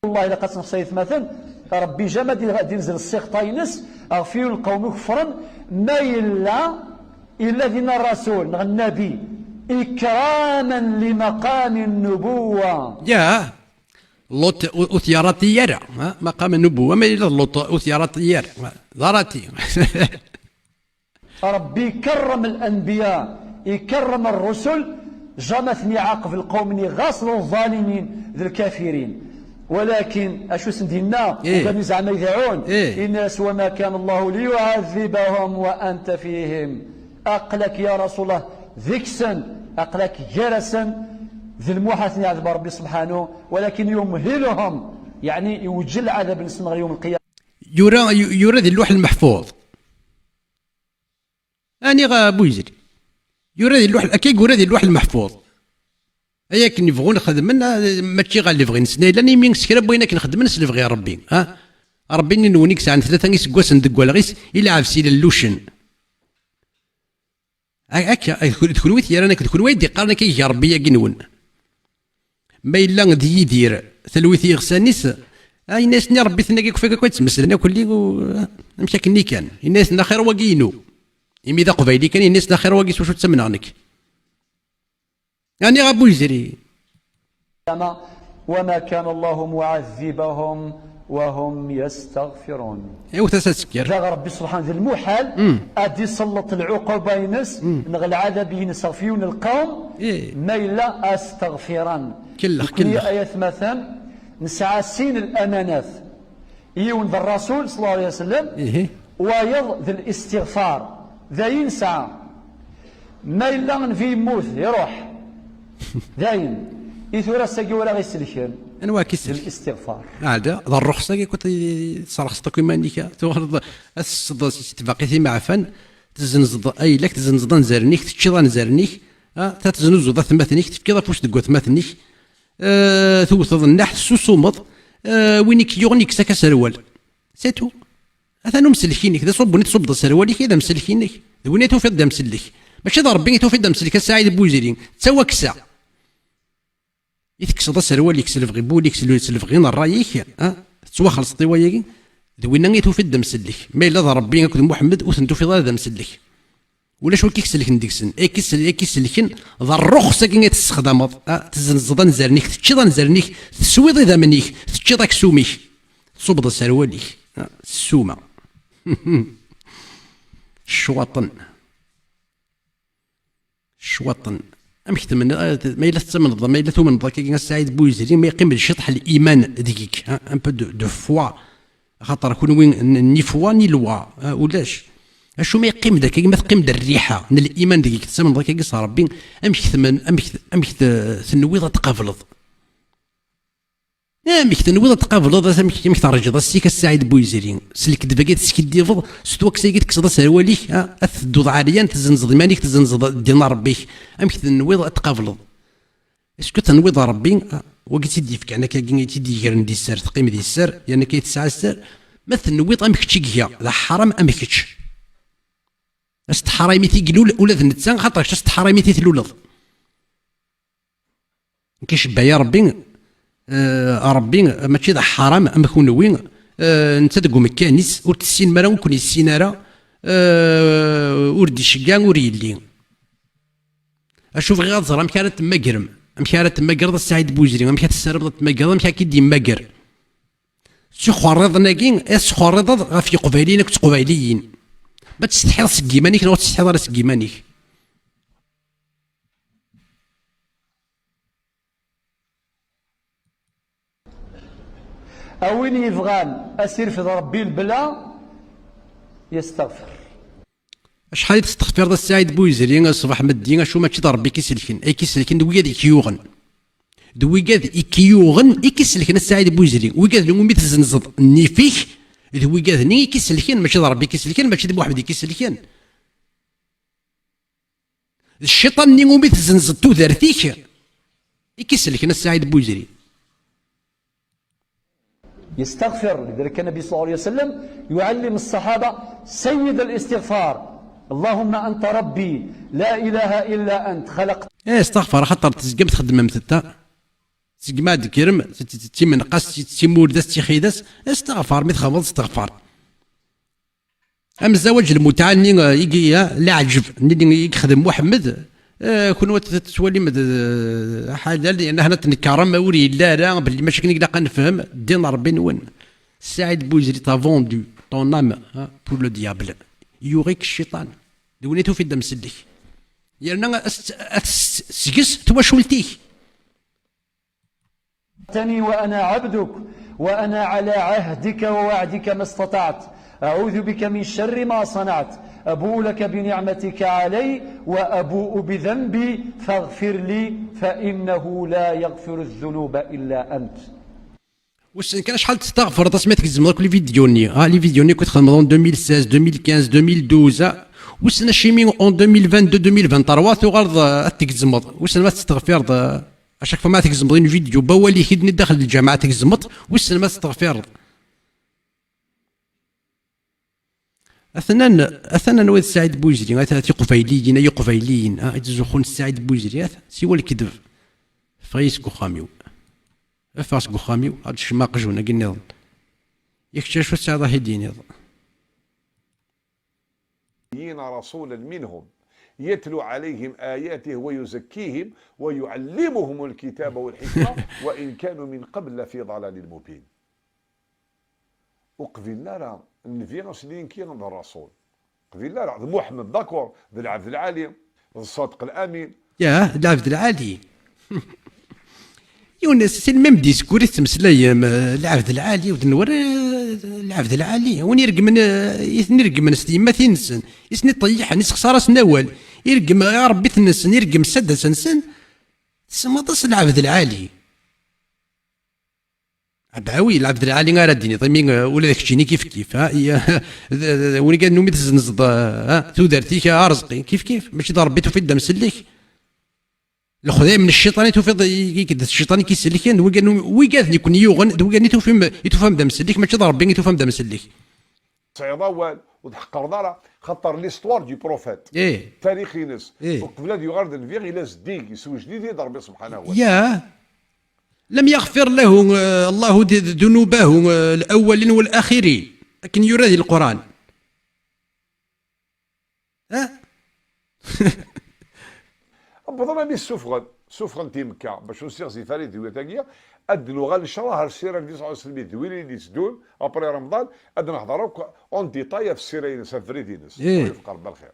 والله الا قد نصيث مثلا ربي جا ما ينزل السيخ طاينس اغفيو القوم كفرا ما إلا دين الرسول النبي إكراما لمقام النبوة. يا لوط أثياراتي يرى مقام النبوة ما إلا لوط أثياراتي يرى ضراتي. ربي يكرم الأنبياء يكرم الرسل جمثني عاقب القوم غاصلوا الظالمين ذي الكافرين. ولكن اشو سندينا وكانوا زعما يذاعون الناس وما كان الله ليعذبهم وانت فيهم. اقلك يا رسول الله ذكسا اقلك جرسا ذي المحاسن يعذب ربي سبحانه ولكن يمهلهم يعني يوجل عذاب نسمع يوم القيامه. يرى ذي اللوح المحفوظ اني غابو يزري يرى ذي اللوح اكيد يرى ذي اللوح المحفوظ. ايا كي نبغوا نخدمنا ماشي غير اللي بغي نسنا الا نيمين سكرا بغينا كي نخدم نس اللي بغي ربي. ربي نونيك ساعه ثلاثه نسكواس ندق ولا غيس الا عافسي اللوشن هكا تكون ويت يرانا تكون ويت قالنا كي ربي يا نون ما الا غدي يدير ثلويث يغسانيس اي ناس ربي ثنا كيف كويت تمسلنا كلي نمشي كني كان الناس خير واقينو يمي ذا قبيلي كان الناس خير واقيس واش تسمنانك يعني غابو يجري. وما كان الله معذبهم وهم يستغفرون. ايوا تسكر جا ربي سبحانه المحال ادي يسلط العقوبه ينس نغ العذاب ينصرفيون القوم ميلا استغفرا كل ايات مثلا نسعى سين الامانات يون ذا الرسول صلى الله عليه وسلم ويض ذا الاستغفار ذا ينسى ميلا في موت يروح داين إثورة ساقي ولا غير سلكان أنواع كيسر الاستغفار هذا ذا الروح ساقي كنت صرخ ستاكي مانيكا تغرض الصدى تباقي في معفن تزنزض أي لك تزنزض نزارنيك تشيض نزارنيك تتزنزو ذا ثماثنيك تفكي ذا فوش تقوى ثماثنيك توثض النحس سوسومض وينك يغنيك ساكا سروال سيتو هذا نو مسلكينك ذا صبوني تصب ذا سروالك إذا مسلكينك وين توفيق دا مسلك ماشي ضا ربي توفيق دا مسلك السعيد بوزيرين تسوى كسا يتكسد السروال يكسل في غيبول يكسل في غين الرايك تسوى خلص طيوايا دوينا غي توفيق دا مسلك ما إلا ضا ربي نكون محمد وثنتو في ضا مسلك ولا شو كيكسلك نديكسن كيسلكن ذا الرخصة كي تستخدم تزنزض نزارنيك تشيض نزارنيك تسويض إذا منيك تشيض كسوميك تصوب ذا سرواليك السومة الشواطن أمك تمنى ما إلا تسمن ما إلا تمن ضاك السعيد بوزيري ما يقيم بالشطح الإيمان ديك ان بو دو فوا خاطر كون وين ني فوا ني لوا ولاش اشو ما يقيم ذاك ما تقيم الريحه من الايمان ديك تسمن ضاك كيس ربي امك ثمن امك تنويض تقافلض امك تنويض تقافلض امك ترجض السيك السعيد بوزيري سلك دباكيت سكديفض ستوك سيكيت كسد سرواليك اثدود عاليا تزنزض مانيك تزنزض دينا ربيك امك تنويض تقافلض اسكو تنويض ربي وقت تدي فيك انا كي تدي غير ندي السر تقيم دي السر يعني كي تسعى السر ما تنويض امك تشيكيا ذا حرام امك تش استحرامي تيقلول ولا ذنتسان خاطر استحرامي تيتلولض كيشبه يا ربي ربي ماشي ذا حرام اما كون وين انت تقوم مكانيس ور تسين مرا وكون السيناره ور دي شكان ور يلي اشوف غير زرا كانت مقرم كانت مقرض السعيد بوزري ما كانت السرب مقرض ما كي دي مقر شي خريض ناكين اس خريض في قبايلين قبايليين ما تستحيض سكيمانيك ولا تستحيض على سكيمانيك أوين يفغان أسير في ربي البلا يستغفر شحال تستغفر السعيد بوزري الصباح مدين شو ماشي ربي كيسلكن اي كيسلكن دوياد كيوغن دوياد كيوغن اي كيسلكن السعيد بوزري ويقاد لهم تزنزض نيفيك إذا هو قاذني كيسلكين ماشي ربي كيسلكين ماشي محمد كيسلكين. الشيطان ني ومي تزنزد تودرتيك كيسلكين السعيد بوزري. يستغفر. لذلك النبي صلى الله عليه وسلم يعلم الصحابة سيد الاستغفار: اللهم أنت ربي لا إله إلا أنت خلقت. استغفر خاطر تزقم تخدم متتا تزقم هاد كرم تيمنقص تيموردس تيخيدس استغفر مي تخبط استغفر. أما الزواج المتعني يجي لا عجب ني يخدم محمد كون تسولي حاجه لان هنا تنكرم وري لا باللي ماشي كني لاقا نفهم دين ربي نون. سعيد بوزري تا فوندو طون ام بور لو ديابل يوريك الشيطان دونيتو في الدم سلك يرنا سكس تواشولتيه. وأنا عبدك وأنا على عهدك ووعدك ما استطعت أعوذ بك من شر ما صنعت أبوء لك بنعمتك علي وأبوء بذنبي فاغفر لي فإنه لا يغفر الذنوب إلا أنت. واش كان شحال تستغفر تسمعت كتزم لي فيديوني لي فيديوني كنت خدمهم 2016 2015 2012 وسنا شيمي اون 2022 2023 تغرض تكزمط وسنا ما تستغفر اشاك فما تكزمط فيديو بوالي كيدني داخل الجامعه تكزمط وسنا ما تستغفر. اثناً ويد سعيد بوزري قفيليين اي قفيليين يتزخون السعيد بوزري سوى الكذب فايس كوخاميو فاس كوخاميو هاد الشماق جونا قلنا يكتشف السعادة هيدين رسولا منهم يتلو عليهم آياته ويزكيهم ويعلمهم الكتاب والحكمة وإن كانوا من قبل لفي ضلال مبين. وقبلنا راه النبي غسلين كي عند الرسول قبلنا راه محمد داكور ذي العبد العالي الصادق الامين يا العبد العالي يونس سي الميم ديسكور تمسلاي العبد العالي ودنور العبد العالي وين يرقم من ستيما تنسن يسني طيح نس خساره سناول يرقم يا ربي تنسن يرقم سد سنسن تسمى ضس العبد العالي بعوي العبد العالي غير الديني طيب ولا داك الشيء كيف كيف وين قال نومي تزنزض تودرتيك رزقي كيف ماشي ضربيتو في الدم سلك الخذا من الشيطان توفيض الشيطان كيسلك وي قال يكون يوغن قال يتفهم دم سلك ماشي ضربي يتفهم دم سلك صعيبه وتحقر دارا خاطر ليستوار دو بروفيت تاريخ ناس وقبل يغرد الفيغ الى زديك يسوي جديد يضرب سبحانه وتعالى لم يغفر له الله ذنوبه الأولين والآخرين لكن يراد القرآن بضنا بي سفغن تيمكا باش نسير سي فريد دويتاكيا ادنو غال شهر السيره اللي 29 دويلي اللي تدون ابري رمضان ادنا نهضروا اون ديتاي في السيره سافريدينس يفقر بالخير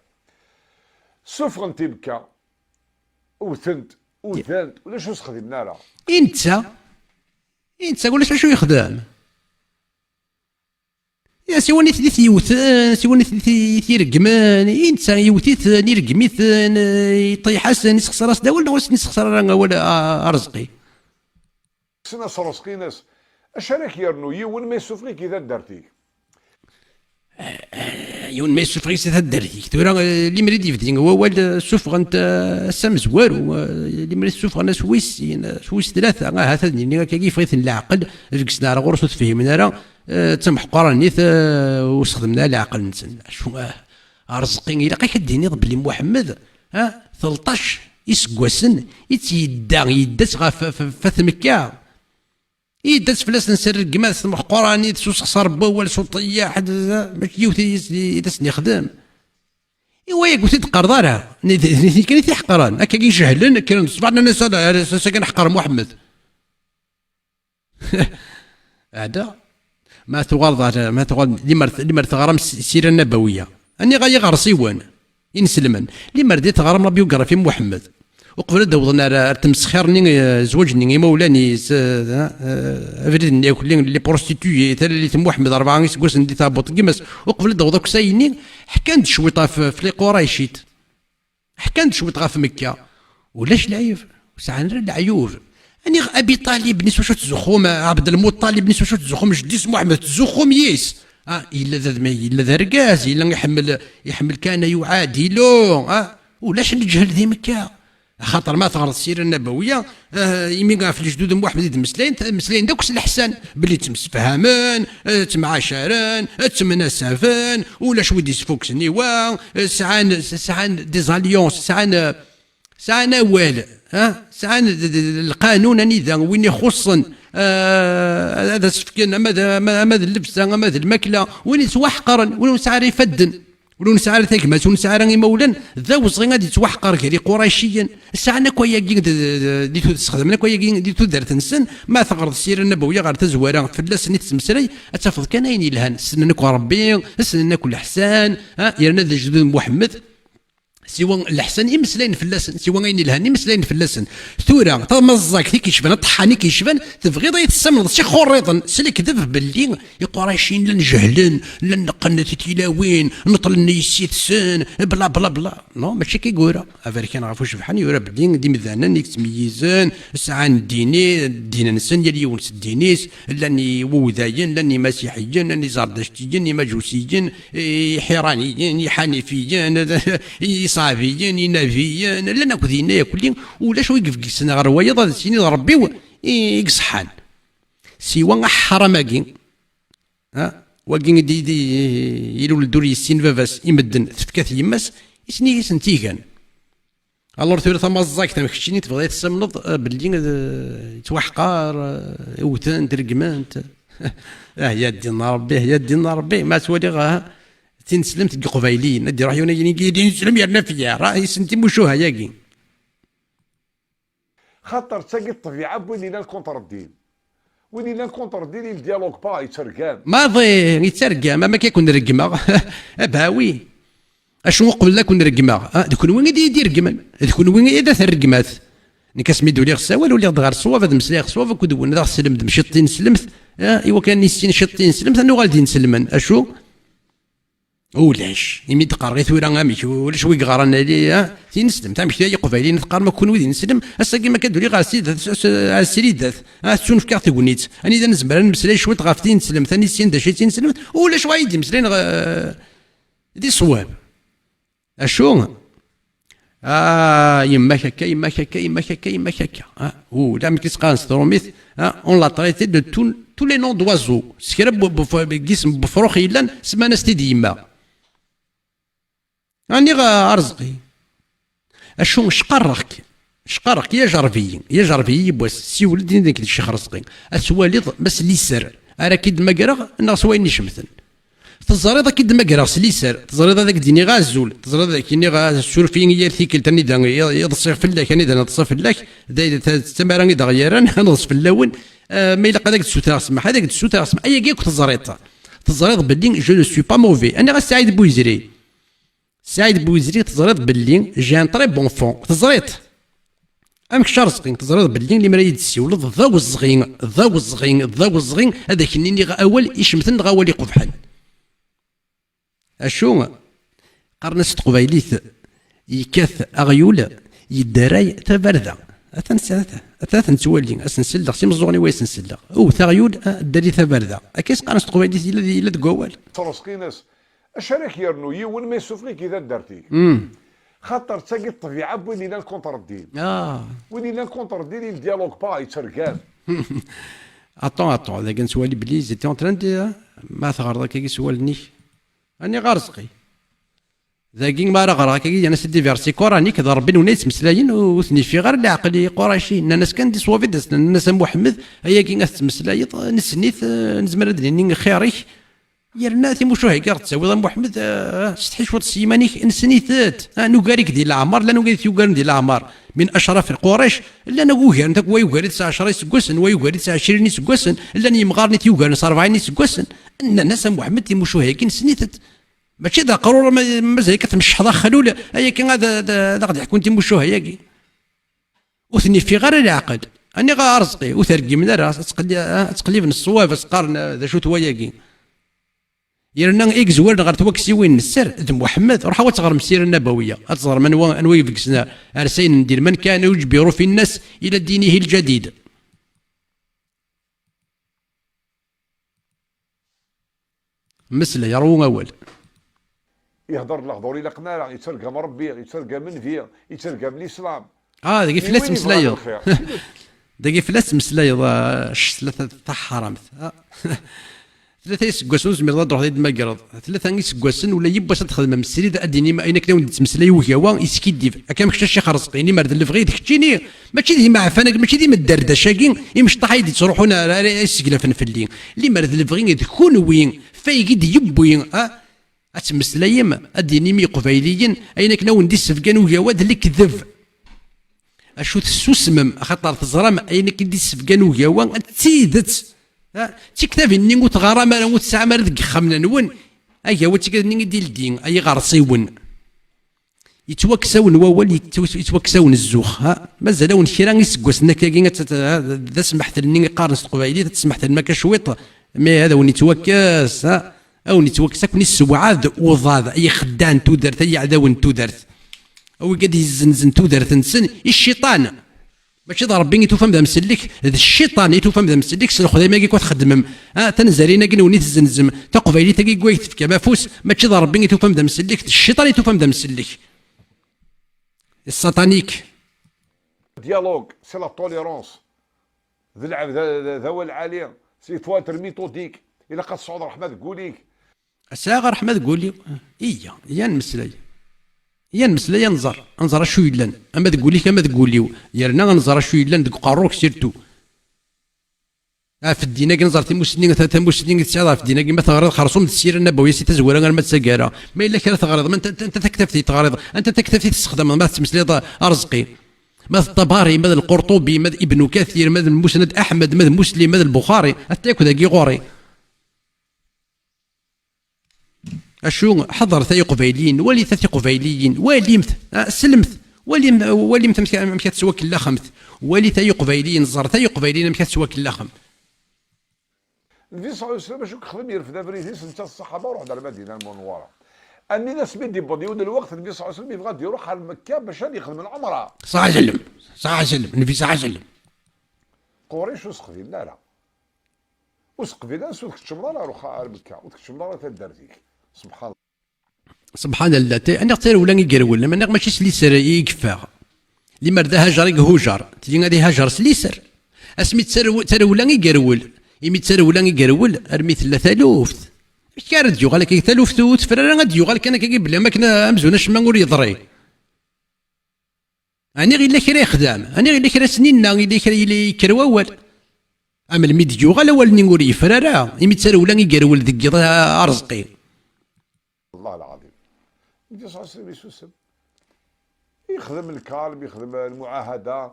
سفغن تيمكا وثنت وثالث ولا شو خدمنا راه انت قول شو يخدم يا سيواني ثلاث يوثان سيواني ثلاث يرقمان انت يوثيت يرقميت يطيح حسن يسخسر راس داول ولا يسخسر ولا رزقي ناس رزقي ناس اش راك يرنو يون ما يسوفغي كي درتي يون ما يسوفغي سي درتي تورا اللي مريد يفدي هو والد سوفغ انت سام زوارو اللي مريد سوفغ انا سويس ثلاثه هذا كيف بغيت العقل فيكسنا راه غرسو تفهمنا راه تمح قرانيت واستخدمنا العقل نسن شو رزقي الا كيديني بلي محمد 13 يسقوسن يدات غاف مكه يدات فلاس نسر قماس تمح قرانيت سوس خسر بول سو طياح ماشي يوثي يدسني خدام ايوا يا قلت تقرضاره كان تيحقران هكا كيجهلن كان صبعنا ناس كنحقر محمد هذا ما تغلط لمر تغرم السيره النبويه اني غاية غرسيوان ينسلمن لمر دي تغرم ربي وقرا في محمد وقبل دوضنا تمسخرني زوجني مولاني افريدني لي بروستيتوي اللي محمد 4 يسقوس ندي تابوط قمس وقبل دوضك سايني حكاند شويطه في قريشيت حكاند شويطه في مكه ولاش العيب ساعه العيوب اني ابي طالب نسوا شو تزخوم عبد المطلب نسوا شو تزخوم جديس محمد تزخوم يس إلا ذا رقاز إلا يحمل كان يعادلو ولاش الجهل ذي مكة خاطر ما تغرض السيره النبويه يمي في الجدود محمد مسلين دوكس الحسن بلي تمسفهمن تمعاشرن تمناسفن ولا شوي ديسفوكس نيوا سعان ديزاليونس سعان وال سعان القانون نيذا وين يخصن هذا سفكن ماذا اللبسه ماذا الماكله وين يتوحقرن وين سعر يفدن ولو نسعى ثقمات ونسعى مولا ذا وصغي غادي يتوحقر كاري قريشيا ساعنا كويا ديتو تستخدمنا كويا ديتو دارت نسن ما ثغرض السيره النبويه غير تزواره فلاس نيت تمسري اتفض كان اين يلهان سننك ربي سننك الحسان يرنا ذا جدود محمد سوى الحسن يمسلين فلاسن سوى غين الهاني مسلين فلاسن ثورة تمزق ثيك يشبان طحاني كيشبان تبغي ضيت السمن شي خريطن سلك ذب باللي يقراشين لن جهلن لن قنة تلاوين نطل نيسيت سن بلا بلا بلا نو ماشي كيقورا افريكان عرفوا شبحان يورا بدين دي مذانا نيك تميزان ساعان الدين نسن يلي يونس الدينيس لاني وذاين لاني مسيحيين لاني زردشتيين مجوسيين حيرانيين حنيفيين صافيين ينافيين لنا كذينا ياكلين ولا شو يقف قسنا غير روايه ضاد سيني ربي يقصحان سيوا حرماكين واكين دي يلولدو السين فافاس يمدن تفكات يماس يسني سنتيكان الله رثور ثم زاك تمكشيني تبغي تسمنض باللي توحقار اوتان ترقمان يا دين ربي يا دين ربي ما تولي غا تنسلم تلقى قبايليين ندي راح يوني نسلم يرنا فيا راهي سنتي مشوها ياكي خاطر تلاقي الطبيعه وين لا الكونتر الدين وين لا الكونتر الدين الديالوج با يترقام ماضي يترقام ما كيكون رقمه اباوي اشنو قبل لا كون رقمه دكون وين يدير رقما دكون وين يدا الرقمات نكاس ميدو لي غساوال ولا دغار صواب هذا مسلي صواب كدون داغ سلمت مشطين سلمت ايوا كان نسين شطين سلمت انو غادي نسلمن اشو ولاش يمي تقار غير ثورا غاميك ولا شوي قارنا لي تنسلم تاع مشي قبايلين تقار ما كون ويدي نسلم هسا كيما كدولي غا السيدات تسون في كارت كونيت اني اذا نزمر نمسلاي شويه غافتين نسلم ثاني سين دا شي تنسلم ولا شويه يدي مسلين دي صواب اشو يماك هكا يماك هكا يماك هكا يماك هكا ولا ملي كيتقانس تروميث اون لا تريتي دو تو لي نون دوازو سكرب بجسم بفروخ يلان سمانا ستيدي يما راني غارزقي اشو شقرك يا جربي بواس سي ولدي ديك الشيخ رزقي اسواليض بس لي سر انا كيد مقرا ناقص وين نشمثن تزريض كيد مقرا سليسر تزريض هذاك ديني غازول تزريض ذاك اني غاسورفين يا ثيكل تاني دا يضصف فلاك انا دا نضصف فلاك تمارا دا غيران نضصف اللون ما الا هذاك السوتر اسمح هذاك السوتر اسمح اي كيك تزريض باللي جو نو سوي با موفي انا غا سعيد بويزري تزريض باللي جي ان طري بون فون تزريض امك شارزقين تزريض باللي اللي مرا يدسيولض ذا وزغين هذاك اللي غا اول يشمثن غا ولي قبحان اشو قرنس قبيليث يكاث اغيول يدراي تبرده اثاث نتولي اسنسل سي مزغني ويس نسل او ثغيول داري تبرده اكيس قرنس قبيليث الا تقول ترسقيناس اشارك يرنو يون ما يسوفني كذا درتي خاطر تلاقي الطبيعه وين لا الكونتر الدين وين لا الكونتر الدين الديالوج با يترقام اتون ذاك نسوالي بلي زيتي اون تران ما ثغر ذاك يسوالني اني غارزقي ذاكي ما راه غرا كي انا سيدي فيرسي كوراني كذا ربي ونيت مسلاين وثني في غير العقل قراشي الناس كان دي صوافي داس الناس محمد هيا كي نسمسلايط نسنيت نزمر دني خيري يرنا ثي مشو هيك تساوي محمد استحي شوط السيمانيك نسنيثات نوكاريك ديال العمر لا نوكاريك يوكارن ديال العمر من اشراف القريش لا انا وكار انت ويوكاري 19 سكوسن ويوكاري 20 سكوسن لا يمغارني تيوكارن 40 سكوسن الناس محمد ثي مشو هيك نسنيثات ماشي ذا قرور مازال كتمشح ذا خلول هيا كي هذا غادي يحكون تيمشو هياكي وثني في غير العقل اني غا رزقي وثرقي من راس تقليب الصواب تقارن ذا شو تواياكي يرنا اكزوار غير توكسي وين السر ذم محمد روح تغرم السيره النبويه تصغر من انوي فيكسنا ارسين ندير من كان يجبر في الناس الى دينه الجديد مسلا يروون أول يهضر الهضور إلا قناع يتلقى مربي يتلقى منفي يتلقى من الإسلام. داكي فلاس وين يبغى مسلايض الخير؟ داكي فلاس مسلايض ثلاثة تاع حرامت ثلاثة يسقسون زمير تروح ديال المقرض ثلاثة يسقسون ولا يباش تخدم مسريد أديني ما أين كنا نتمسلاي وكاوا يسكيديف هكا مكش شي خرزقيني مرد اللي بغيت كتشيني ماشي ديما عفانك ماشي ديما الدردشاكين يمش طاحي تروحون يسقلفن في اللين اللي مرد اللي بغي تكون وين فايقيد يبوين اتمسلايم أديني مي قبايليين أين كنا وندي السفقان وكاوا اللي كذب اشو تسوسمم خاطر تزرم أين كدي السفقان وكاوا تسيدت تكتب اني وتغرى ما وتسعى ما ردك خمنا نون ايا وتكني ديال الدين اي غرسيون يتوكسون وول يتوكسون الزوخ مازالون شيران يسقسنا كاين ذا سمحت لني قارن القبايلي تسمحت لما كشويط مي هذا وني توكس او نتوكس كوني السوعاد وضاد اي خدان تودرت اي عداون تودرت او قد يزنزن تودرت نسن الشيطان ماشي ربي يتوفى مذا مسلك هذا الشيطان يتوفى مذا مسلك سلخذ ما كيكون تخدمم تنزلينا كن وني تزنزم تقبيلي تاكي كويت تفكا مافوس ماشي ربي يتوفى مذا مسلك الشيطان يتوفى مذا مسلك الساتانيك ديالوغ سي لا توليرونس ذا هو العالي سي فواتر ميثوديك الا قد صعود رحمه تقوليك الساعه رحمه تقولي هي نمسلاي يا نمسلا يا نزر شو يلان اما تقولي كما تقوليو يرنا نزر شو يلان دك قاروك سيرتو في الدينا كنزر تيموسنين ثلاثه موسنين تسعه في الدينا كما تغرض خرصوم السير النبويه سي تزويره غير ما تسكاره ما الا كان تغرض ما انت تكتفتي تغرض انت تكتفتي تستخدم ما تمسلي ارزقي ما الطباري ما القرطبي ما ابن كثير ما المسند احمد ما مسلم ما البخاري حتى ياكل ذاكي غوري اشو حضر ثي قبيليين ولي ثي قبيليين وليمت سلمت وليمت مشى تسوى كلا خمت ولي ثي قبيليين زر ثي قبيليين مشى تسوى كلا خم النبي صلى الله عليه وسلم شو خدم يرفد افريديس انت الصحابه وروح على المدينه المنوره اني ناس بيدي بديو الوقت النبي صلى الله عليه وسلم يبغى يروح على مكه باش يخدم العمره صح سلم صح سلم النبي صح سلم قريش وسقفين لا وسقفين سوك تشمرا روح على مكه وتشمرا تدرتيك سبحان الله انا اختار ولا يقرول لما انا ماشي سليسر يكفى اللي مرد هاجر يهوجر تجي غادي هاجر سليسر اسمي تسر ولا يقرول يمي تسر ولا يقرول ارمي 3000 اش كارد يو قالك 3000 تفرر غادي يو قالك انا كي بلا ما كنا امزونا شما نقول يضري اني غير كرا يخدم اني غير كرا سنين غير كرا يكروا اول اما الميديو غالا ولني نقول يفرر يمي تسر ولا يقرول ذك ارزقي الله العظيم النبي صلى الله عليه وسلم يسوسم يخدم الكالم يخدم المعاهده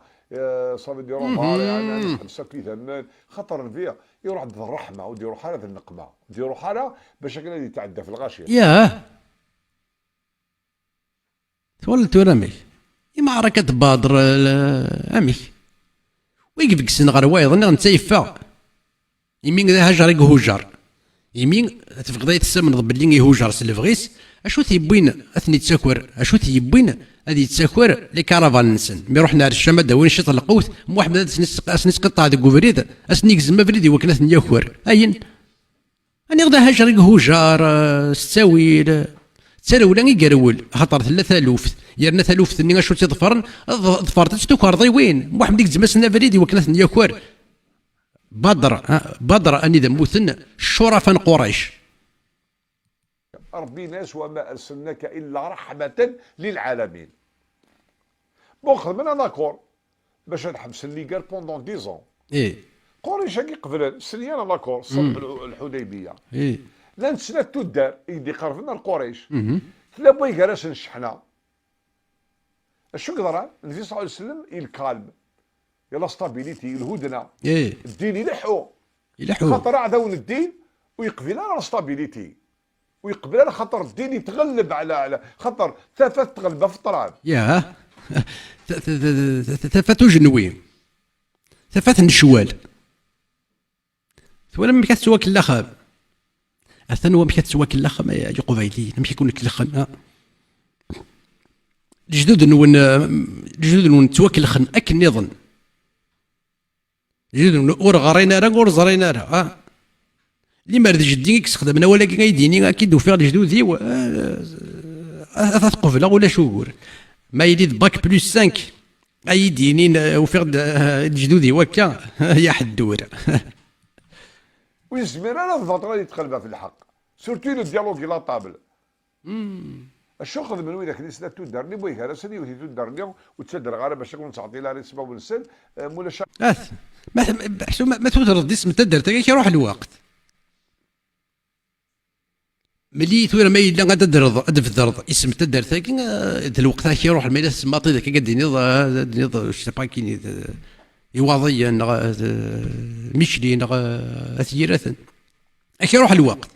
صافي يديروا مار يعني حبسك في ثمن خطر فيها يروح عند الرحمه وديروا حاله في النقمه ديروا حاله باش هكذا يتعدى في الغاشيه ياه تولت رمي معركه بادر امي ويقفك سنغر وايض نتيفا يمين ذا هجر يهوجر يمين تفقد يتسمن ضب اللي يهوجر سلفغيس اشو تيبوين اثني تساكور اشو تيبوين هذه تساكور لي كارافان نسن مي روحنا الشام داوين شط القوت واحد اسني قطع ذاك فريد اسني كزما فريد وكنا ثنيا ياكور اين اني غدا هاجر يهوجر ستاويل تساولا يقرول خاطر 3000 يرنا 3000 ثني اشو تظفرن ظفرت تستوكر ضيوين واحد ديك زما سنا فريد وكنا ثنيا ياكور بدر اني ذموثن شرفا قريش ربي ناس وما ارسلناك الا رحمه للعالمين بون من انا داكور باش نحبس اللي قال بوندون 10 ايه قريش كي قبل سنيان داكور صلب الحديبيه ايه لا نسنا تدار يدي قرفنا القريش لا بوي كراش نشحنا شو قدر النبي صلى الله عليه وسلم الكالم يلا ستابيليتي الهدنه ايه الدين يلحو يلحو خاطر عداون الدين ويقبل على ستابيليتي ويقبل على خاطر الدين يتغلب على خاطر ثافات تغلبه في الطراب ياه ثافات جنوي ثافات النشوال ولا ما كتسوا كلا خاب اثنوا ما كتسوا كلا خاب يا قبيلي ما كيكون كلا خاب الجدود نون توكل خن اكن نظن جدود اور غرينا راه اور زرينا راه اللي مرد جدي كيستخدمنا ولكن غيديني اكيد وفير لجدودي قبله ولا شهور ما يليد باك بلس 5 ايديني وفير لجدودي وكا يا حدور. ويزمر انا الفتره اللي تقلبها في الحق سورتو لو ديالوغ لا طابل. الشغل من وين كنيسه تدرني بويك هذا سني وهي تدرني وتسدر غير باش تكون تعطي لها رسمه ونسل مولا ما تودرد اسم تدر كيروح الوقت ملي ثورة ما يلا غادا درض اسم تدر ثاكي الوقت كيروح الميلا سماطي ذاك قديني نض شتا كيني يواضيا ميشلين اثيرات كيروح الوقت.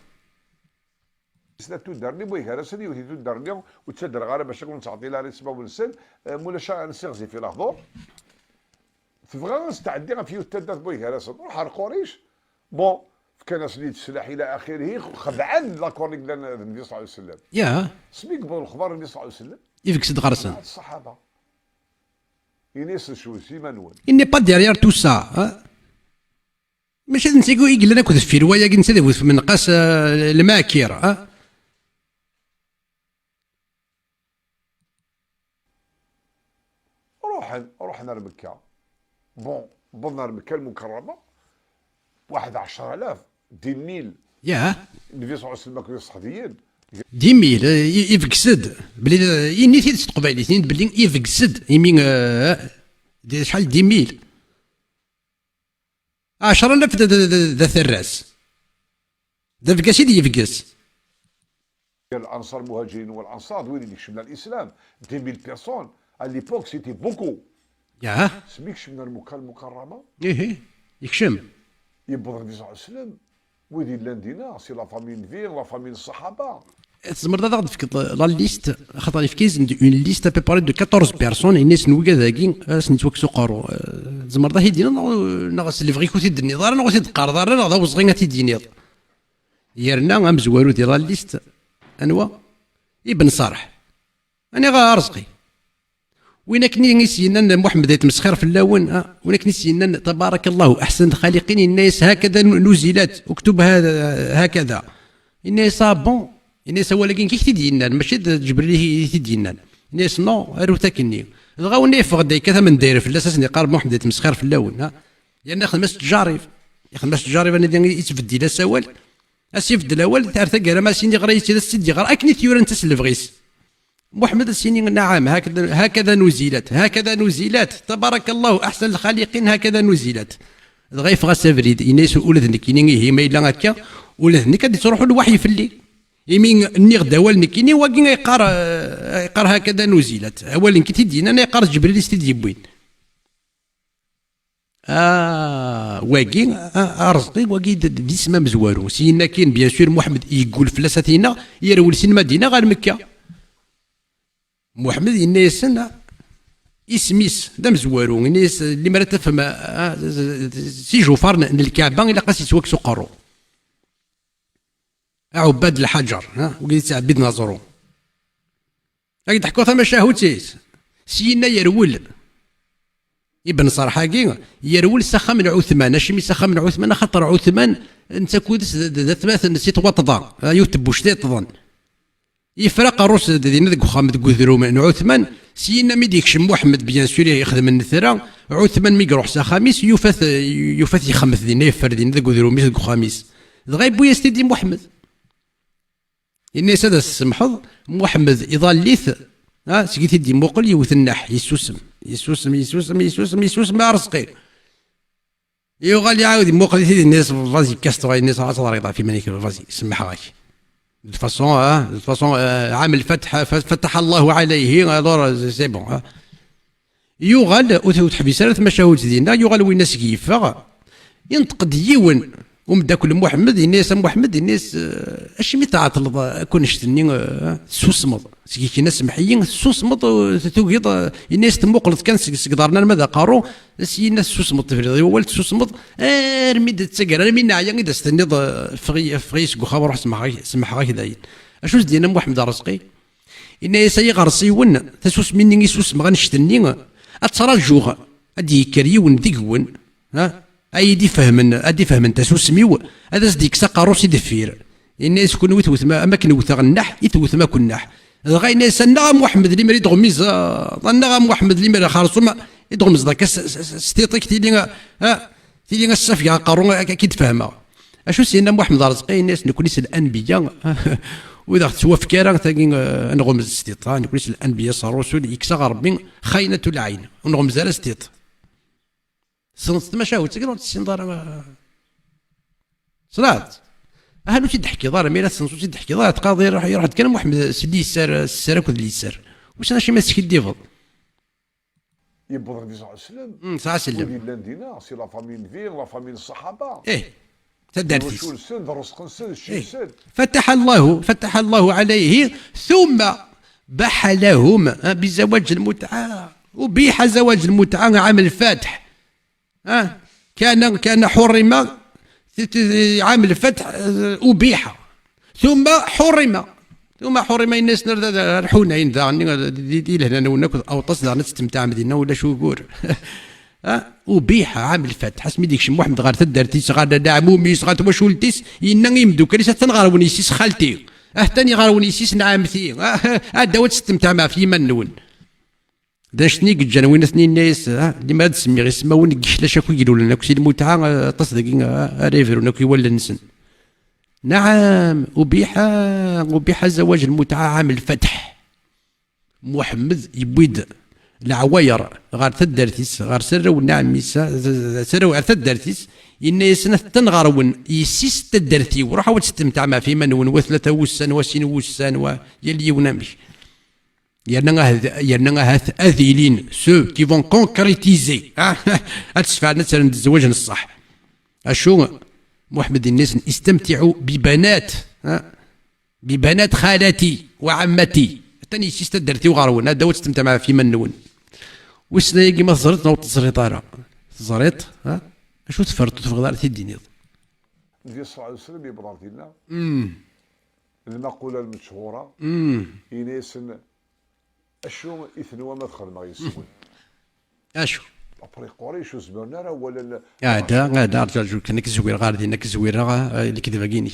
تدرني بويك هذا سني وهي تدرني وتسدر غير باش تكون تعطي لها رسمه ونسل مولا نسيغزي في لحظه تبغى نستعدي في التدات بويك هذا نروح على قريش بون كان سنيد السلاح الى اخره خدعان لاكورنيك ديال النبي صلى الله عليه وسلم. يا سميك بون الخبر النبي صلى الله عليه وسلم يفك سد غرسان الصحابه ينيس شو سيما نون اني با ديريير تو سا ماشي نسيقو يقول لنا كنت في روايه كنت من قاس الماكير روحنا لمكه بون بضنا لمكه المكرمه 11000 10,000 ياه النبي صلى الله عليه وسلم كانوا يصحديين 10,000 يفكسد بلي يني تيت قبايلي تين بلي يفكسد يمين شحال 10,000 10,000 ذا ثراس ذا فكاس يفكس الانصار المهاجرين والانصار وين اللي شمل الاسلام 10,000 بيرسون à l'époque c'était beaucoup. ياه سميك شمنا المكة المكرمة ايه يكشم يبغى النبي صلى الله عليه وسلم ويدي لاندينا سي لا فامي نفير لا فامي الصحابة. تزمر دا فيك لا ليست خاطر فيكيز اون ليست ابي باري دو 14 بيرسون الناس نوكا ذاكي سنتوكسو قارو تزمر دا هيدينا ناغس اللي بغي كوتي دني دار ناغس يدقار دار ناغ وصغينا تيديني يرنا مزوارو ديال لا ليست انوا ابن صالح انا غا رزقي وين كني نسينا محمد يتمسخر في اللون وين كني نسينا تبارك الله احسن الخالقين الناس هكذا نزلت اكتب هذا هكذا الناس بون الناس ولكن كي تدينا ماشي تجبر لي تدينا الناس نو ارو تاكني غاو نيف غدا كذا من داير في الاساس قال محمد يتمسخر في اللون لان خدمت تجارب خدمت تجارب انا يتفدي لا سوال اسيفد الاول تعرف كاع ما سيني غير سيدي غير اكني ثيور انت سلفغيس محمد السنين نعم هكذا نزلت تبارك الله احسن الخالقين هكذا نزلت غيف غاسافريد الناس ولدنك كيني هي ما الا هكا ولدنك غادي تروحوا الوحي في الليل يمين ني غدا والني كيني واكين يقرا هكذا نزلت اولا كي تدينا انا يقرا جبريل يستديبوين واكين رزقي واكين دي سما مزوارو سينا كاين بيان سور محمد يقول فلاساتينا يرول سين مدينه غير مكه محمد الناس اسميس دا مزوارو الناس اللي ما تفهم سي جوفار الكعبه الا قاس يتوكسو قرو عباد الحجر وقيت تعبيد نظرو راك تحكوا ثما شاهوتيس سينا يرول ابن صرحاكي يرول سخا من عثمان اشمي سخا من عثمان خاطر عثمان انت كودس ثلاث نسيت وطضا يوتب واش تظن يفرق الروس دينا ذاك وخام تقول من عثمان سينا مي ديكش محمد بيان سور يخدم النثرة عثمان مي يروح سا خميس يفث يخمث دينا يفر دينا ذاك ذرومي ذاك خميس غايب بويا ستيدي محمد الناس هذا السمحض محمد يظليث سكيتي دي موقل يوث النح يسوسم ما رزقي يوغال يعاود موقل يثيد الناس فازي كاستو الناس عطا في مانيك فازي سمح غاك دو فاسون عام الفتح فتح الله عليه الور سي بون يوغال وتحبي سالت مشاهد ديالنا يوغال وين الناس كيفا ينتقد يون ومداكل محمد الناس محمد الناس اش مي تعطل كون شتني سوسمض سكي ناس محيين سوسمض توقيض الناس تموقلت كان سقدرنا ماذا قارو سي الناس سوسمض تفريض ولد سوسمض رميد تسقر رمي نعيا اذا استنيض فغي سكو خبر روح سمح غاك داين اشوز دينا محمد رزقي ان سيغرسي ون تسوس مني يسوس ما غنشتني اترى الجوغ ادي كريون ديكون ايدي فهمن تاسو سميو هذا صديق سقاروس يدفير الناس كون ويثوث ما اماكن وثغ النح يثوث ما كناح غاي ناس نغا محمد اللي مريد غميز نغا محمد اللي مريد خالص ما يدغمز ذاك ستيطيك تيلي الصافيه قارون اكيد فاهمه اشو سيدنا محمد رزقي الناس نكونيس الانبياء واذا توفى كارا تاكي نغمز ستيطان نكونيس الانبياء صار رسول يكسى ربي خاينه العين ونغمز على ستيط صنت ما شاوت تقدر تسندار صلات اهلو تضحكي دار ميرا سنسو تضحكي دار تقاضي يروح كان محمد سلي السر كود اللي يسر واش انا شي ماسك ديفض يبغى النبي صلى الله عليه وسلم صلى الله عليه وسلم ودي لاندينا سي لا فامين فين لا فامين الصحابه تدرتيس وشو السن الرزق السن الشيء السن فتح الله عليه ثم بح لهم بزواج المتعه وبيح زواج المتعه عام الفاتح كان حرم عام الفتح أبيح ثم حرم الناس الحنين ذا دي لهنا وناكل او تصدر نستمتع مدينه ولا شو يقول أبيح عام الفتح اسمي ديك شي محمد غير تدرتيس غير دعموميس غير مشولتيس ينن يمدو كليس تنغار ونيسيس خالتي تاني غير ونيسيس نعامتي داوت تستمتع مع في منون داشتني قد جانا وين اثنين ناس اللي ما تسمي غير سماون كيش شاكو يقولوا لنا كسي المتعه تصدق ريفر وناكو ولا نسن نعم أبيح زواج المتعه عام الفتح محمد يبيد العواير غير تدرتيس غير سرو نعميس سرو غير تدرتيس إن يسنة تنغرون يسيس تدرتي وراح تستمتع مع في منون وثلاثة وسان وسين وسان ويلي ونمش يرنا هاث اذيلين سو كي فون كونكريتيزي هتسفع مثلا الزواج الصح اشو محمد الناس يستمتعوا ببنات خالتي وعمتي ثاني سيست درتي وغارون هذا تستمتع معاه في منون وسنا كيما زرت نوض الزريطاره زريط اشو تفرطوا في غدار الدين النبي صلى الله عليه وسلم يبرر لنا المقوله المشهوره إناس اشو اثنوا مدخل ما يسوي اشو ابري قريش وزبرنا راه ولا هذا رجال كنك زوير غاردي نك زوير اللي كذا باقيين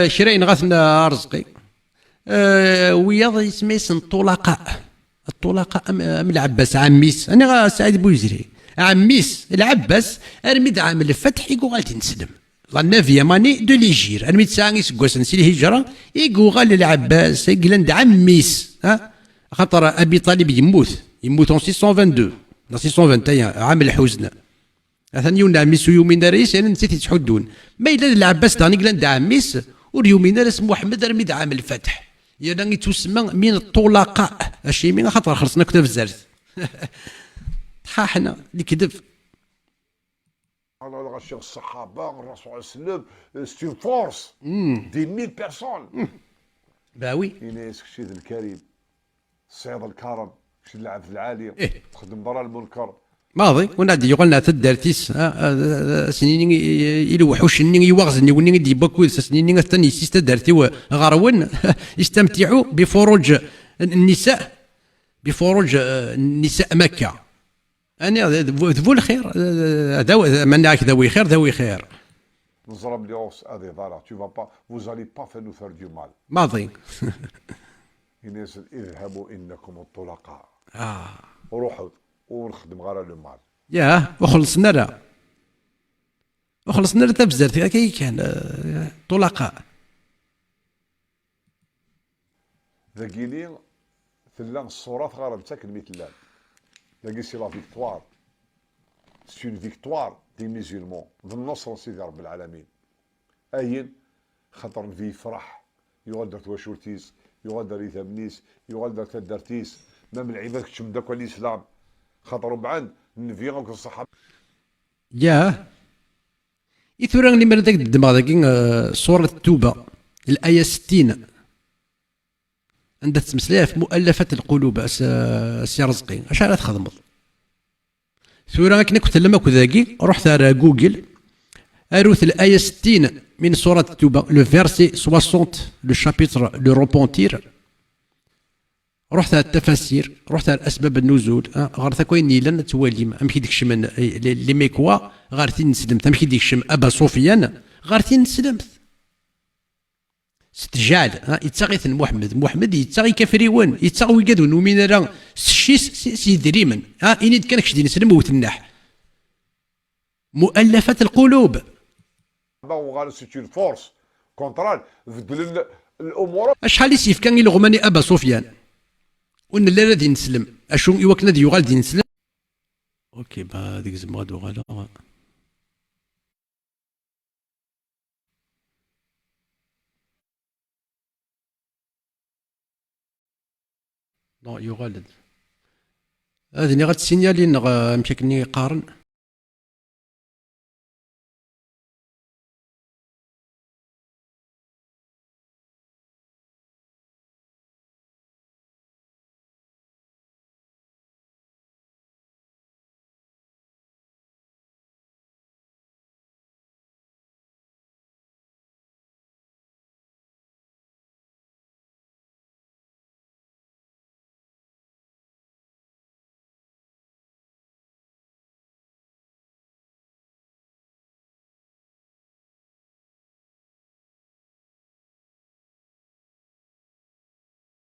شراين غاثنا رزقي وياض يسميس الطلقاء ام العباس عميس انا سعيد بوزري عميس العباس ارميد عام الفتح يقول غالتي نسلم لا نافيام اني دو ليجير ارميد ساعه سكواس نسي الهجره يقول غال العباس يقول عميس خاطر ابي طالب يموت en 622 621 عام الحزن ثاني يوم عميس يومين رئيس انا نسيت تحدون ما الا العباس تاني قال عميس واليومين اسم محمد رميد عام الفتح يعني تسمى من الطلقاء الشيء من خاطر خلصنا كتاب الزرت حنا اللي كذب على الشيخ الصحابه الرسول صلى الله عليه وسلم سي اون فورس دي 1000 بيرسون باوي يناس كشيد الكريم الصيد الكرم كشي اللعب في العاليه تخدم برا المنكر ماضي ونادي يقولنا تدارتيس سنين يلوحوش نين يوغزني ونين يدي باكو سنين الثاني سيستدارتي وغارون يستمتعوا بفروج النساء نساء مكه انا ذو الخير مناك ذوي خير ذوي خير نضرب لي اوس هذه ضاره tu vas pas vous allez pas nous faire du mal ماضي الناس اذهبوا انكم الطلقاء روحوا ونخدم غير لو مال ياه وخلصنا لا تبزرت كي كان طلقاء ذاكيلي ثلا الصورات غير نتا كلمه الله ذاكي سي لا فيكتوار سي اون فيكتوار دي ميزيلمون بالنصر سيدي رب العالمين اين خاطر في فرح يغدر تواشورتيس يغدر يثمنيس يغدر تدرتيس مام العباد كتشم داك الاسلام خاطر بعد النبي غوك الصحابه ياه يثورا اللي مرة داك الدماغ داك سورة التوبة الآية 60 عندها تمثلها في مؤلفة القلوب سي رزقي اش راه تخدمض ثورا كنا كنت لما كذاكي رحت على جوجل اروث الآية 60 من سورة التوبة لو فيرسي 60 لو شابيتر لو روبونتير رحت على التفاسير، رحت على اسباب النزول، غير كوين نيلان توالي امشي ديك الشمن لي ميكوا غير تنسلمت، امشي ديك الشم ابا سفيان غير تنسلمت ستجعل يتغيث محمد يتغي كفريون يتغوي قادو نومين راه سشيس سيدريمن انيد كان كشدي نسلم وتنح مؤلفة القلوب. سيت اون فورس كونترال بدل الامور. شحال يسيف كان يلغماني ابا سفيان ون لا غادي نسلم اشو يوكنا دي يغال دي نسلم. اوكي با ديك زعما غادو غالا لا يغالد هذه غاد سينيالي مشاكني قارن